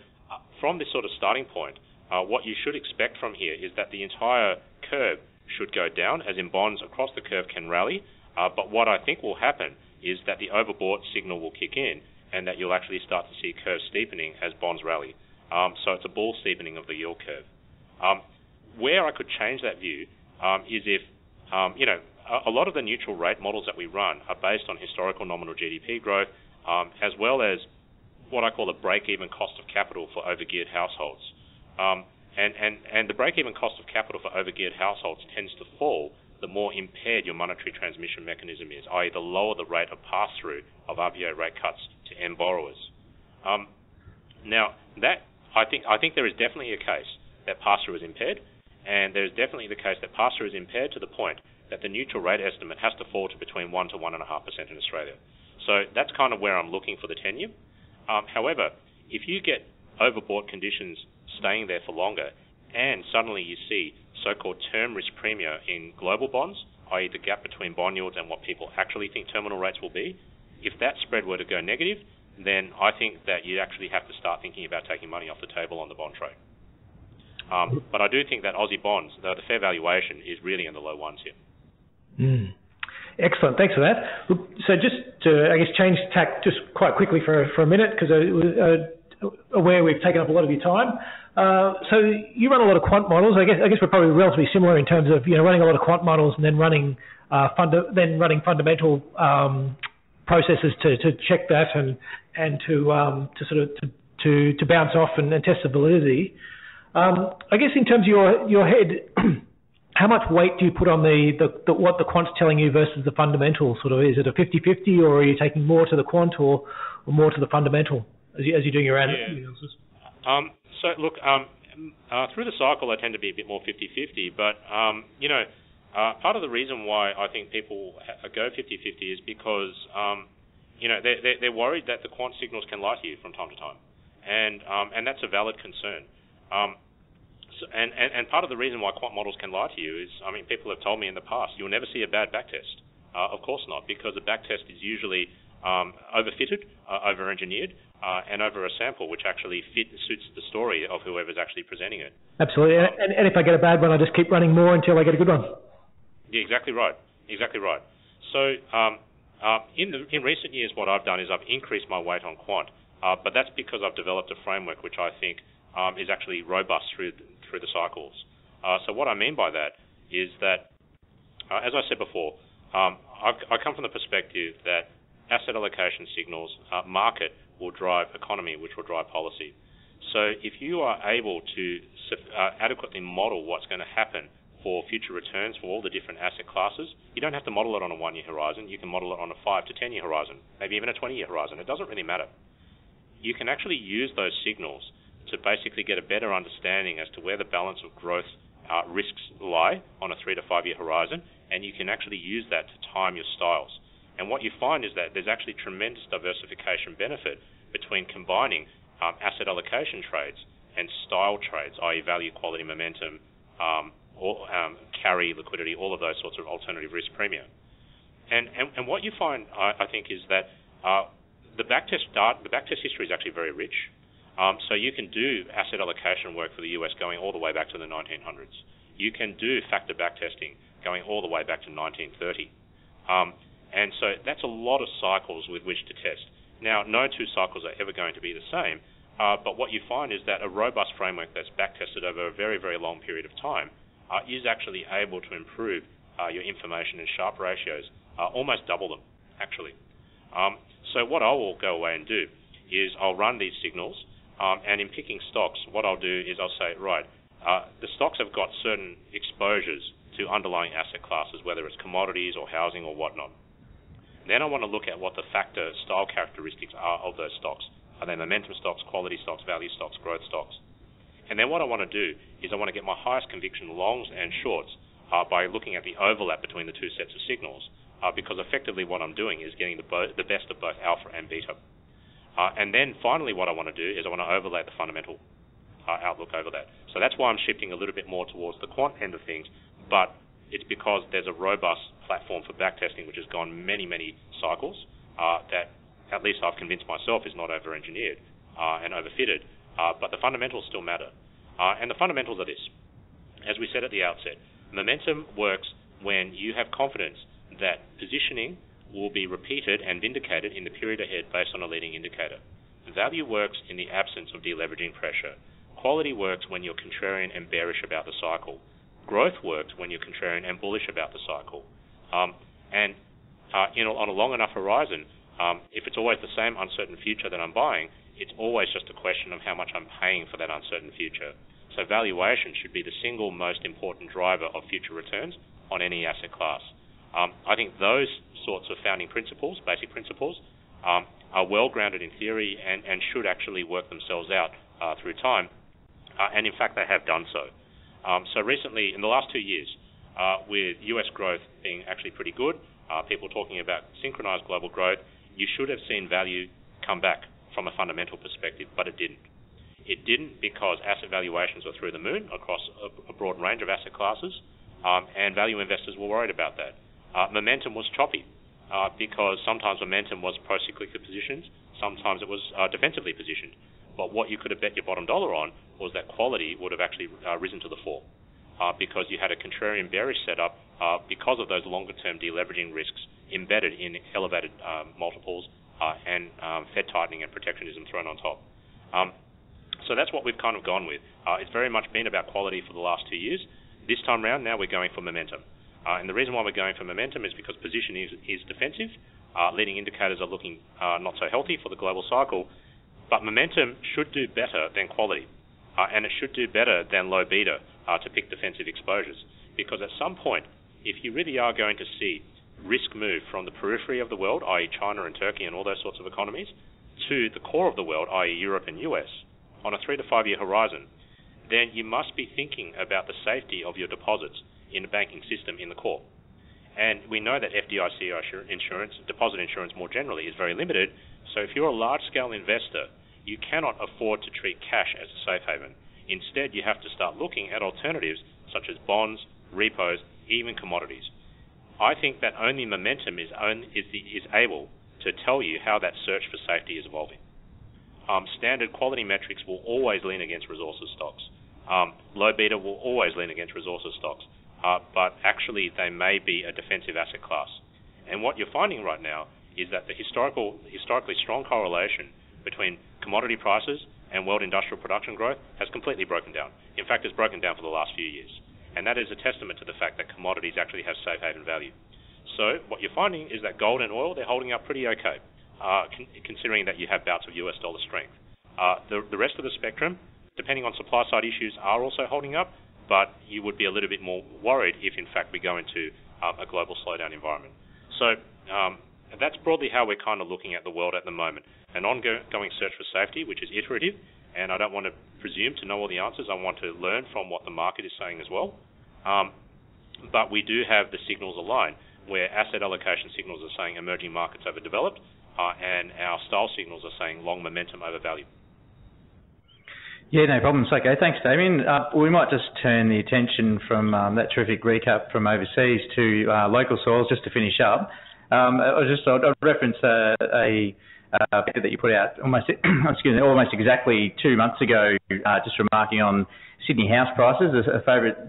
from this sort of starting point, what you should expect from here is that the entire curve should go down, as in bonds across the curve can rally, but what I think will happen is that the overbought signal will kick in and that you'll actually start to see curve steepening as bonds rally. So it's a bull steepening of the yield curve. Where I could change that view is if, a lot of the neutral rate models that we run are based on historical nominal GDP growth, as well as what I call the break-even cost of capital for overgeared households. And the break-even cost of capital for overgeared households tends to fall the more impaired your monetary transmission mechanism is, i.e. the lower the rate of pass-through of RBA rate cuts to end borrowers. Now, that I think there is definitely a case that pass-through is impaired, and there is definitely the case that pass-through is impaired to the point that the neutral rate estimate has to fall to between 1 to 1.5% in Australia. So that's kind of where I'm looking for the 10-year. However, if you get overbought conditions staying there for longer, and suddenly you see so-called term risk premia in global bonds, i.e. the gap between bond yields and what people actually think terminal rates will be, if that spread were to go negative, then I think that you actually have to start thinking about taking money off the table on the bond trade. But I do think that Aussie bonds, the fair valuation is really in the low ones here. Excellent, thanks for that. Look, so just to, I guess, change tack just quite quickly for a minute, because aware we've taken up a lot of your time. So you run a lot of quant models. I guess we're probably relatively similar in terms of running a lot of quant models and then running fundamental processes to check that and to sort of to bounce off and test the validity. I guess in terms of your head, how much weight do you put on what the quant's telling you versus the fundamental? Sort of, is it a 50-50, or are you taking more to the quant or more to the fundamental as you're doing your analysis? So look, through the cycle, I tend to be a bit more 50-50, but part of the reason why I think people go 50-50 is because they're worried that the quant signals can lie to you from time to time, and that's a valid concern. And part of the reason why quant models can lie to you is, people have told me in the past, you'll never see a bad backtest. Of course not, because a backtest is usually overfitted, over-engineered, and over a sample which actually suits the story of whoever's actually presenting it. Absolutely, and if I get a bad one, I just keep running more until I get a good one. Yeah, exactly right. So in recent years, what I've done is I've increased my weight on quant, but that's because I've developed a framework which I think is actually robust through the cycles. So what I mean by that is that, as I said before, I come from the perspective that asset allocation signals, market will drive economy, which will drive policy. So if you are able to adequately model what's going to happen for future returns for all the different asset classes, you don't have to model it on a 1-year horizon. You can model it on a 5 to 10-year horizon, maybe even a 20-year horizon. It doesn't really matter. You can actually use those signals to basically get a better understanding as to where the balance of growth risks lie on a 3 to 5 year horizon, and you can actually use that to time your styles. And what you find is that there's actually tremendous diversification benefit between combining asset allocation trades and style trades, i.e. value, quality, momentum, or carry, liquidity, all of those sorts of alternative risk premium. And what you find, I think, is that the backtest history is actually very rich. So you can do asset allocation work for the US going all the way back to the 1900s. You can do factor backtesting going all the way back to 1930. And so that's a lot of cycles with which to test. Now, no two cycles are ever going to be the same, but what you find is that a robust framework that's backtested over a very, very long period of time is actually able to improve your information and Sharpe ratios, almost double them, actually. So what I will go away and do is I'll run these signals, and in picking stocks, what I'll do is I'll say, right, the stocks have got certain exposures to underlying asset classes, whether it's commodities or housing or whatnot. Then I want to look at what the factor style characteristics are of those stocks. Are they momentum stocks, quality stocks, value stocks, growth stocks? And then what I want to do is I want to get my highest conviction longs and shorts by looking at the overlap between the two sets of signals, because effectively what I'm doing is getting the best of both alpha and beta. And then finally what I want to do is I want to overlay the fundamental outlook over that. So that's why I'm shifting a little bit more towards the quant end of things, but it's because there's a robust platform for backtesting which has gone many, many cycles that at least I've convinced myself is not over-engineered and overfitted, but the fundamentals still matter. And the fundamentals are this. As we said at the outset, momentum works when you have confidence that positioning will be repeated and vindicated in the period ahead based on a leading indicator. Value works in the absence of deleveraging pressure. Quality works when you're contrarian and bearish about the cycle. Growth works when you're contrarian and bullish about the cycle. On a long enough horizon, if it's always the same uncertain future that I'm buying, it's always just a question of how much I'm paying for that uncertain future. So valuation should be the single most important driver of future returns on any asset class. I think those sorts of founding principles, basic principles, are well grounded in theory and should actually work themselves out through time. And in fact, they have done so. So recently, in the last 2 years, with US growth being actually pretty good, people talking about synchronized global growth, you should have seen value come back from a fundamental perspective, but it didn't. It didn't because asset valuations were through the moon across a broad range of asset classes, and value investors were worried about that. Momentum was choppy because sometimes momentum was pro-cyclical positions, sometimes it was defensively positioned. But what you could have bet your bottom dollar on was that quality would have actually risen to the fore because you had a contrarian bearish setup because of those longer-term deleveraging risks embedded in elevated multiples and Fed tightening and protectionism thrown on top. So that's what we've kind of gone with. It's very much been about quality for the last 2 years. This time round, now we're going for momentum. And the reason why we're going for momentum is because position is defensive. Leading indicators are looking not so healthy for the global cycle. But momentum should do better than quality, and it should do better than low beta to pick defensive exposures. Because at some point, if you really are going to see risk move from the periphery of the world, i.e. China and Turkey and all those sorts of economies, to the core of the world, i.e. Europe and US, on a 3 to 5 year horizon, then you must be thinking about the safety of your deposits in the banking system in the core. And we know that FDIC insurance, deposit insurance more generally, is very limited. So if you're a large-scale investor, you cannot afford to treat cash as a safe haven. Instead, you have to start looking at alternatives such as bonds, repos, even commodities. I think that only momentum is able to tell you how that search for safety is evolving. Standard quality metrics will always lean against resources stocks. Low beta will always lean against resources stocks. But actually they may be a defensive asset class. And what you're finding right now is that the historically strong correlation between commodity prices and world industrial production growth has completely broken down. In fact, it's broken down for the last few years. And that is a testament to the fact that commodities actually have safe haven value. So what you're finding is that gold and oil, they're holding up pretty okay, considering that you have bouts of US dollar strength. The rest of the spectrum, depending on supply side issues, are also holding up, but you would be a little bit more worried if, in fact, we go into a global slowdown environment. So that's broadly how we're kind of looking at the world at the moment. An ongoing search for safety, which is iterative, and I don't want to presume to know all the answers. I want to learn from what the market is saying as well. But we do have the signals aligned, where asset allocation signals are saying emerging markets overdeveloped, and our style signals are saying long momentum over value. Yeah, no problems. Okay, thanks, Damien. We might just turn the attention from that terrific recap from overseas to local soils, just to finish up. I'll reference a paper that you put out almost exactly 2 months ago, just remarking on Sydney house prices,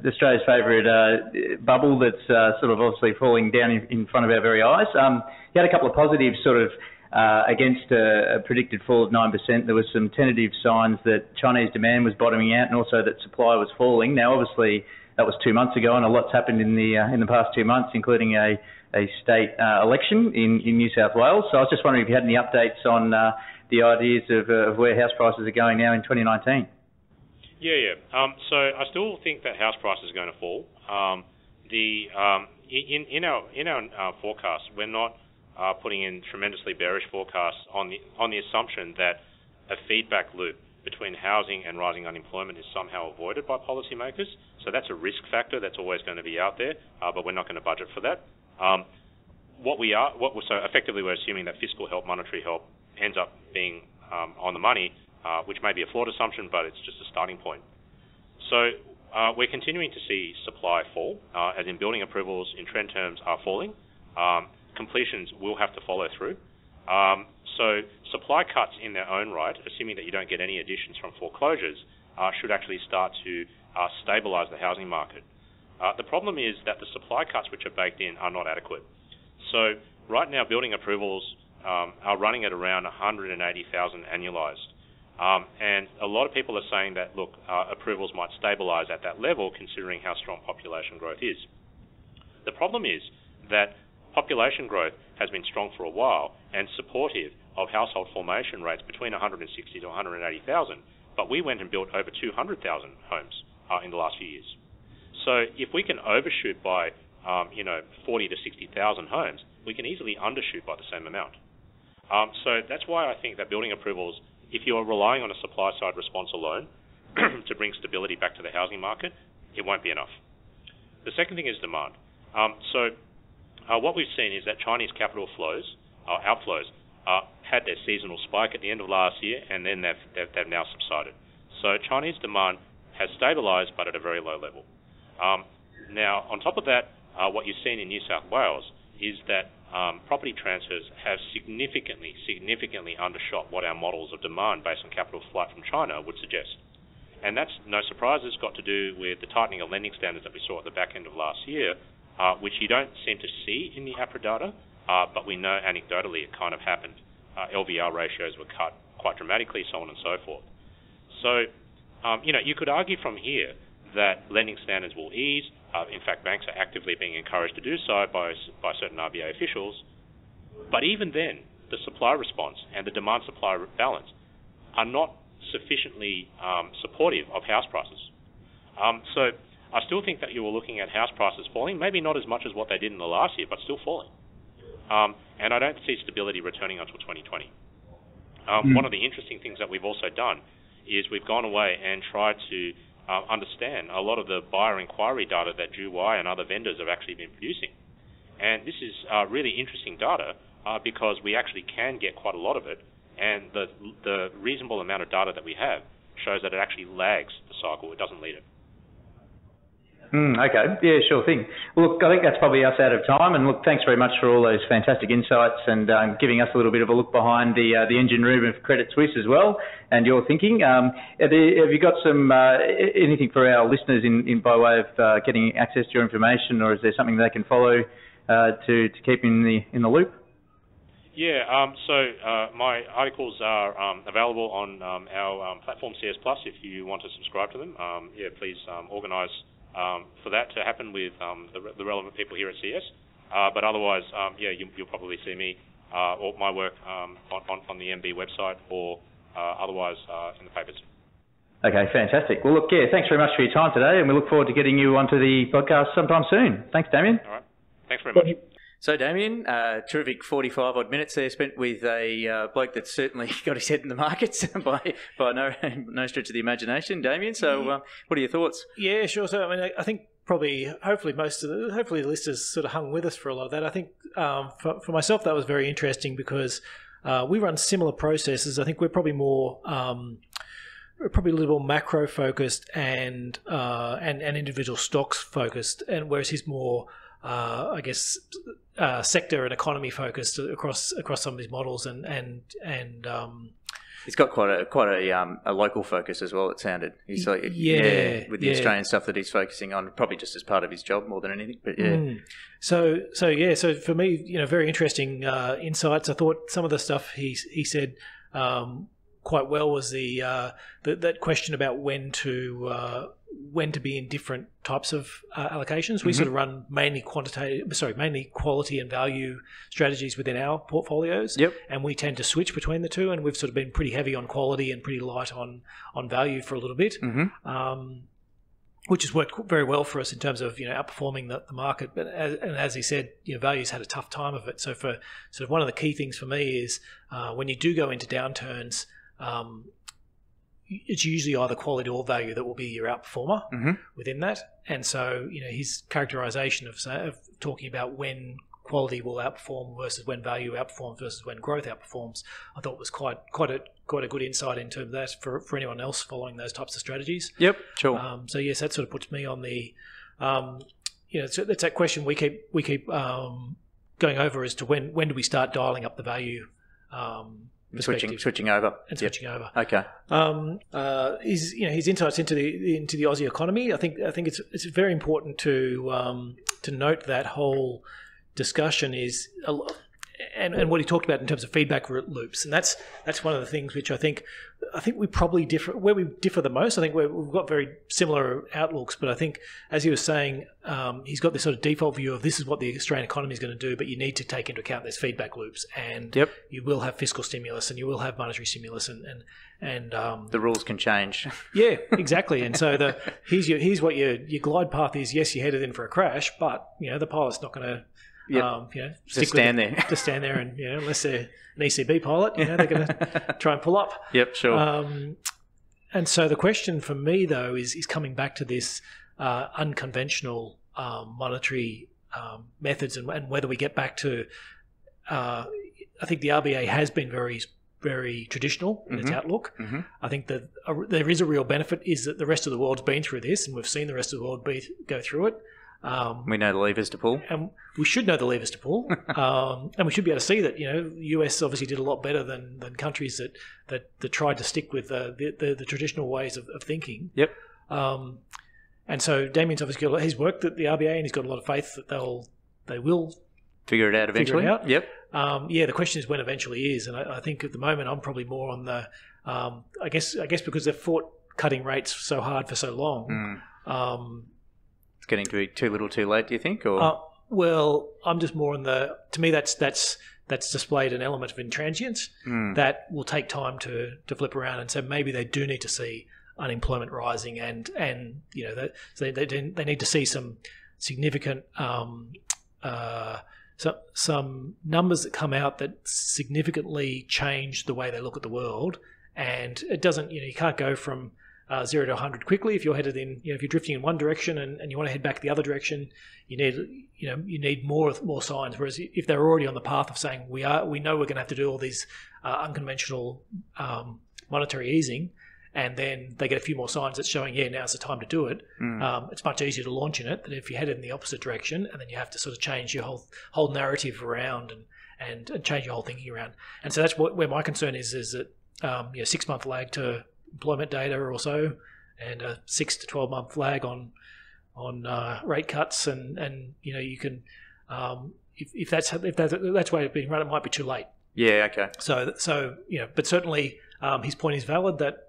Australia's favourite bubble that's sort of obviously falling down in front of our very eyes. You had a couple of positives sort of against a predicted fall of 9%. There was some tentative signs that Chinese demand was bottoming out and also that supply was falling. Now, obviously, that was 2 months ago, and a lot's happened in the past 2 months, including a state election in New South Wales. So I was just wondering if you had any updates on the ideas of where house prices are going now in 2019. Yeah. So I still think that house prices are going to fall. In our forecast, we're not putting in tremendously bearish forecasts on the assumption that a feedback loop between housing and rising unemployment is somehow avoided by policymakers. So that's a risk factor that's always going to be out there, but we're not going to budget for that. So effectively we're assuming that fiscal help, monetary help ends up being on the money, which may be a flawed assumption, but it's just a starting point. So we're continuing to see supply fall, as in building approvals in trend terms are falling. Completions will have to follow through. So supply cuts in their own right, assuming that you don't get any additions from foreclosures, should actually start to stabilize the housing market. The problem is that the supply cuts which are baked in are not adequate. So right now building approvals are running at around 180,000 annualized. And a lot of people are saying that, look, approvals might stabilize at that level considering how strong population growth is. The problem is that population growth has been strong for a while and supportive of household formation rates between 160 to 180,000, but we went and built over 200,000 homes in the last few years. So if we can overshoot by 40 to 60,000 homes, we can easily undershoot by the same amount. So that's why I think that building approvals, if you are relying on a supply side response alone to bring stability back to the housing market, it won't be enough. The second thing is demand. What we've seen is that Chinese capital flows, outflows, had their seasonal spike at the end of last year, and then they've now subsided. So Chinese demand has stabilized, but at a very low level. Now, on top of that, what you've seen in New South Wales is that property transfers have significantly undershot what our models of demand based on capital flight from China would suggest. And that's no surprise. It's got to do with the tightening of lending standards that we saw at the back end of last year, which you don't seem to see in the APRA data, but we know anecdotally it kind of happened. LVR ratios were cut quite dramatically, so on and so forth. So, you could argue from here that lending standards will ease. In fact, banks are actively being encouraged to do so by certain RBA officials. But even then, the supply response and the demand-supply balance are not sufficiently supportive of house prices. So I still think that you were looking at house prices falling, maybe not as much as what they did in the last year, but still falling. And I don't see stability returning until 2020. One of the interesting things that we've also done is we've gone away and tried to understand a lot of the buyer inquiry data that DuY and other vendors have actually been producing. And this is really interesting data because we actually can get quite a lot of it, and the reasonable amount of data that we have shows that it actually lags the cycle. It doesn't lead it. Okay, yeah, sure thing. Well, look, I think that's probably us out of time. And look, thanks very much for all those fantastic insights and giving us a little bit of a look behind the engine room of Credit Suisse as well, and your thinking. Have you got some anything for our listeners in by way of getting access to your information, or is there something they can follow to keep in the loop? Yeah, so my articles are available on our platform CS Plus if you want to subscribe to them. Please organise for that to happen with the relevant people here at CS. But otherwise, you'll probably see me or my work on the MB website or otherwise in the papers. Okay, fantastic. Well, look, thanks very much for your time today, and we look forward to getting you onto the podcast sometime soon. Thanks, Damien. All right. Thanks very much. So, Damien, terrific 45-odd minutes there spent with a bloke that's certainly got his head in the markets by no stretch of the imagination, Damien. So, what are your thoughts? Yeah, sure. So, I mean, I think hopefully the listeners sort of hung with us for a lot of that. I think for myself, that was very interesting because we run similar processes. I think we're probably more... probably a little more macro focused and individual stocks focused, and whereas he's more sector and economy focused across some of his models and he's got quite a local focus as well. It sounded with the Australian stuff that he's focusing on, probably just as part of his job more than anything. But So for me, very interesting insights. I thought some of the stuff he said quite well was that question about when to be in different types of allocations. We sort of run mainly quality and value strategies within our portfolios. Yep. And we tend to switch between the two, and we've sort of been pretty heavy on quality and pretty light on value for a little bit. Which has worked very well for us in terms of outperforming the market. But as he said, value's had a tough time of it. So for sort of one of the key things for me is when you do go into downturns, it's usually either quality or value that will be your outperformer within that. And so, his characterization of talking about when quality will outperform versus when value outperforms versus when growth outperforms, I thought was quite a good insight into that for anyone else following those types of strategies. Yep, sure. So yes, that sort of puts me on the, it's that question we keep going over as to when do we start dialing up the value. Switching over. Okay. His insights into the Aussie economy. I think it's very important to note that whole discussion is and what he talked about in terms of feedback loops, and that's one of the things which I think we probably differ where we differ the most. I think we've got very similar outlooks, but I think as he was saying, he's got this sort of default view of this is what the Australian economy is going to do, but you need to take into account there's feedback loops, and you will have fiscal stimulus and you will have monetary stimulus, and the rules can change. Yeah, exactly. And so here's what your glide path is. Yes, you're headed in for a crash, but the pilot's not going to. Just stand there. Just stand there, and unless they're an ECB pilot, they're going to try and pull up. Yep, sure. And so the question for me though is coming back to this unconventional monetary methods and whether we get back to. I think the RBA has been very, very traditional in its outlook. I think that there is a real benefit is that the rest of the world's been through this, and we've seen the rest of the world go through it. We know the levers to pull. And we should know the levers to pull. And we should be able to see that, US obviously did a lot better than countries that tried to stick with the traditional ways of thinking. Yep. And so Damien's obviously he's worked at the RBA and he's got a lot of faith that they will figure it out eventually. Yep. The question is when eventually is. And I think at the moment I'm probably more on the, I guess because they've fought cutting rates so hard for so long. It's getting to be too little too late, do you think? Or well, I'm just more on to me that's displayed an element of intransience that will take time to flip around, and so maybe they do need to see unemployment rising and they need to see some significant some numbers that come out that significantly change the way they look at the world. And it doesn't, you can't go from 0 to 100 quickly. If you're headed in, if you're drifting in one direction and you want to head back the other direction, you need more signs. Whereas if they're already on the path of saying we know we're going to have to do all these unconventional monetary easing, and then they get a few more signs that's showing, now's the time to do it. It's much easier to launch in it than if you head in the opposite direction, and then you have to sort of change your whole narrative around and change your whole thinking around. And so that's where my concern is that 6-month lag to employment data or so, and a 6 to 12 month lag on rate cuts, and you can if that's the way it's being run, it might be too late. Yeah. Okay. So but certainly his point is valid that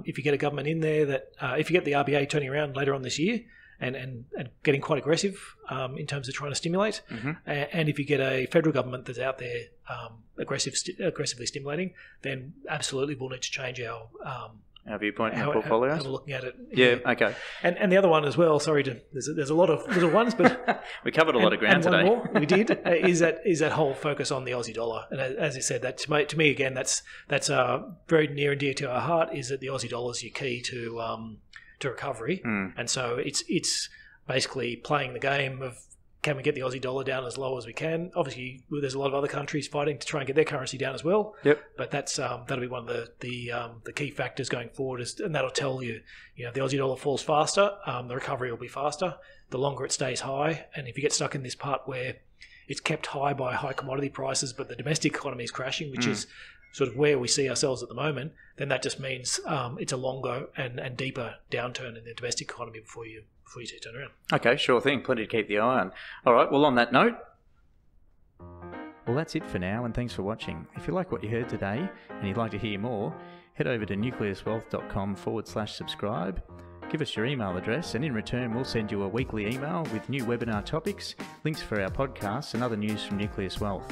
if you get a government in there that if you get the RBA turning around later on this year and getting quite aggressive in terms of trying to stimulate, and if you get a federal government that's out there aggressively stimulating, then absolutely we'll need to change our viewpoint in our portfolios. How we're looking at it. Yeah. Okay. And the other one as well. Sorry, there's a lot of little ones, but we covered a lot of ground today. One more we did is that whole focus on the Aussie dollar. And as I said, that to me again, that's very near and dear to our heart. Is that the Aussie dollar is your key to recovery, and so it's basically playing the game of, can we get the Aussie dollar down as low as we can? Obviously, there's a lot of other countries fighting to try and get their currency down as well. Yep. But that'll be one of the key factors going forward, and that'll tell you, if the Aussie dollar falls faster, the recovery will be faster. The longer it stays high, and if you get stuck in this part where it's kept high by high commodity prices, but the domestic economy is crashing, which is sort of where we see ourselves at the moment, then that just means it's a longer and deeper downturn in the domestic economy before you see it turn around. Okay, sure thing. Plenty to keep the eye on. All right, well, on that note, well, that's it for now, and thanks for watching. If you like what you heard today and you'd like to hear more, head over to nucleuswealth.com/subscribe. Give us your email address, and in return, we'll send you a weekly email with new webinar topics, links for our podcasts, and other news from Nucleus Wealth.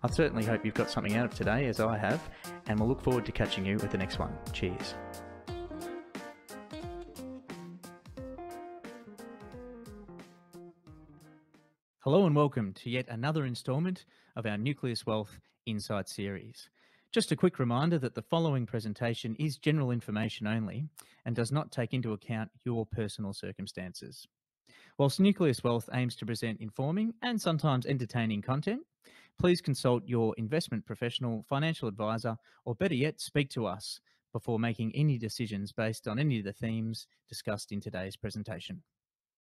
I certainly hope you've got something out of today, as I have, and we'll look forward to catching you at the next one. Cheers. Hello and welcome to yet another instalment of our Nucleus Wealth Insight series. Just a quick reminder that the following presentation is general information only and does not take into account your personal circumstances. Whilst Nucleus Wealth aims to present informing and sometimes entertaining content, please consult your investment professional, financial advisor, or better yet, speak to us before making any decisions based on any of the themes discussed in today's presentation.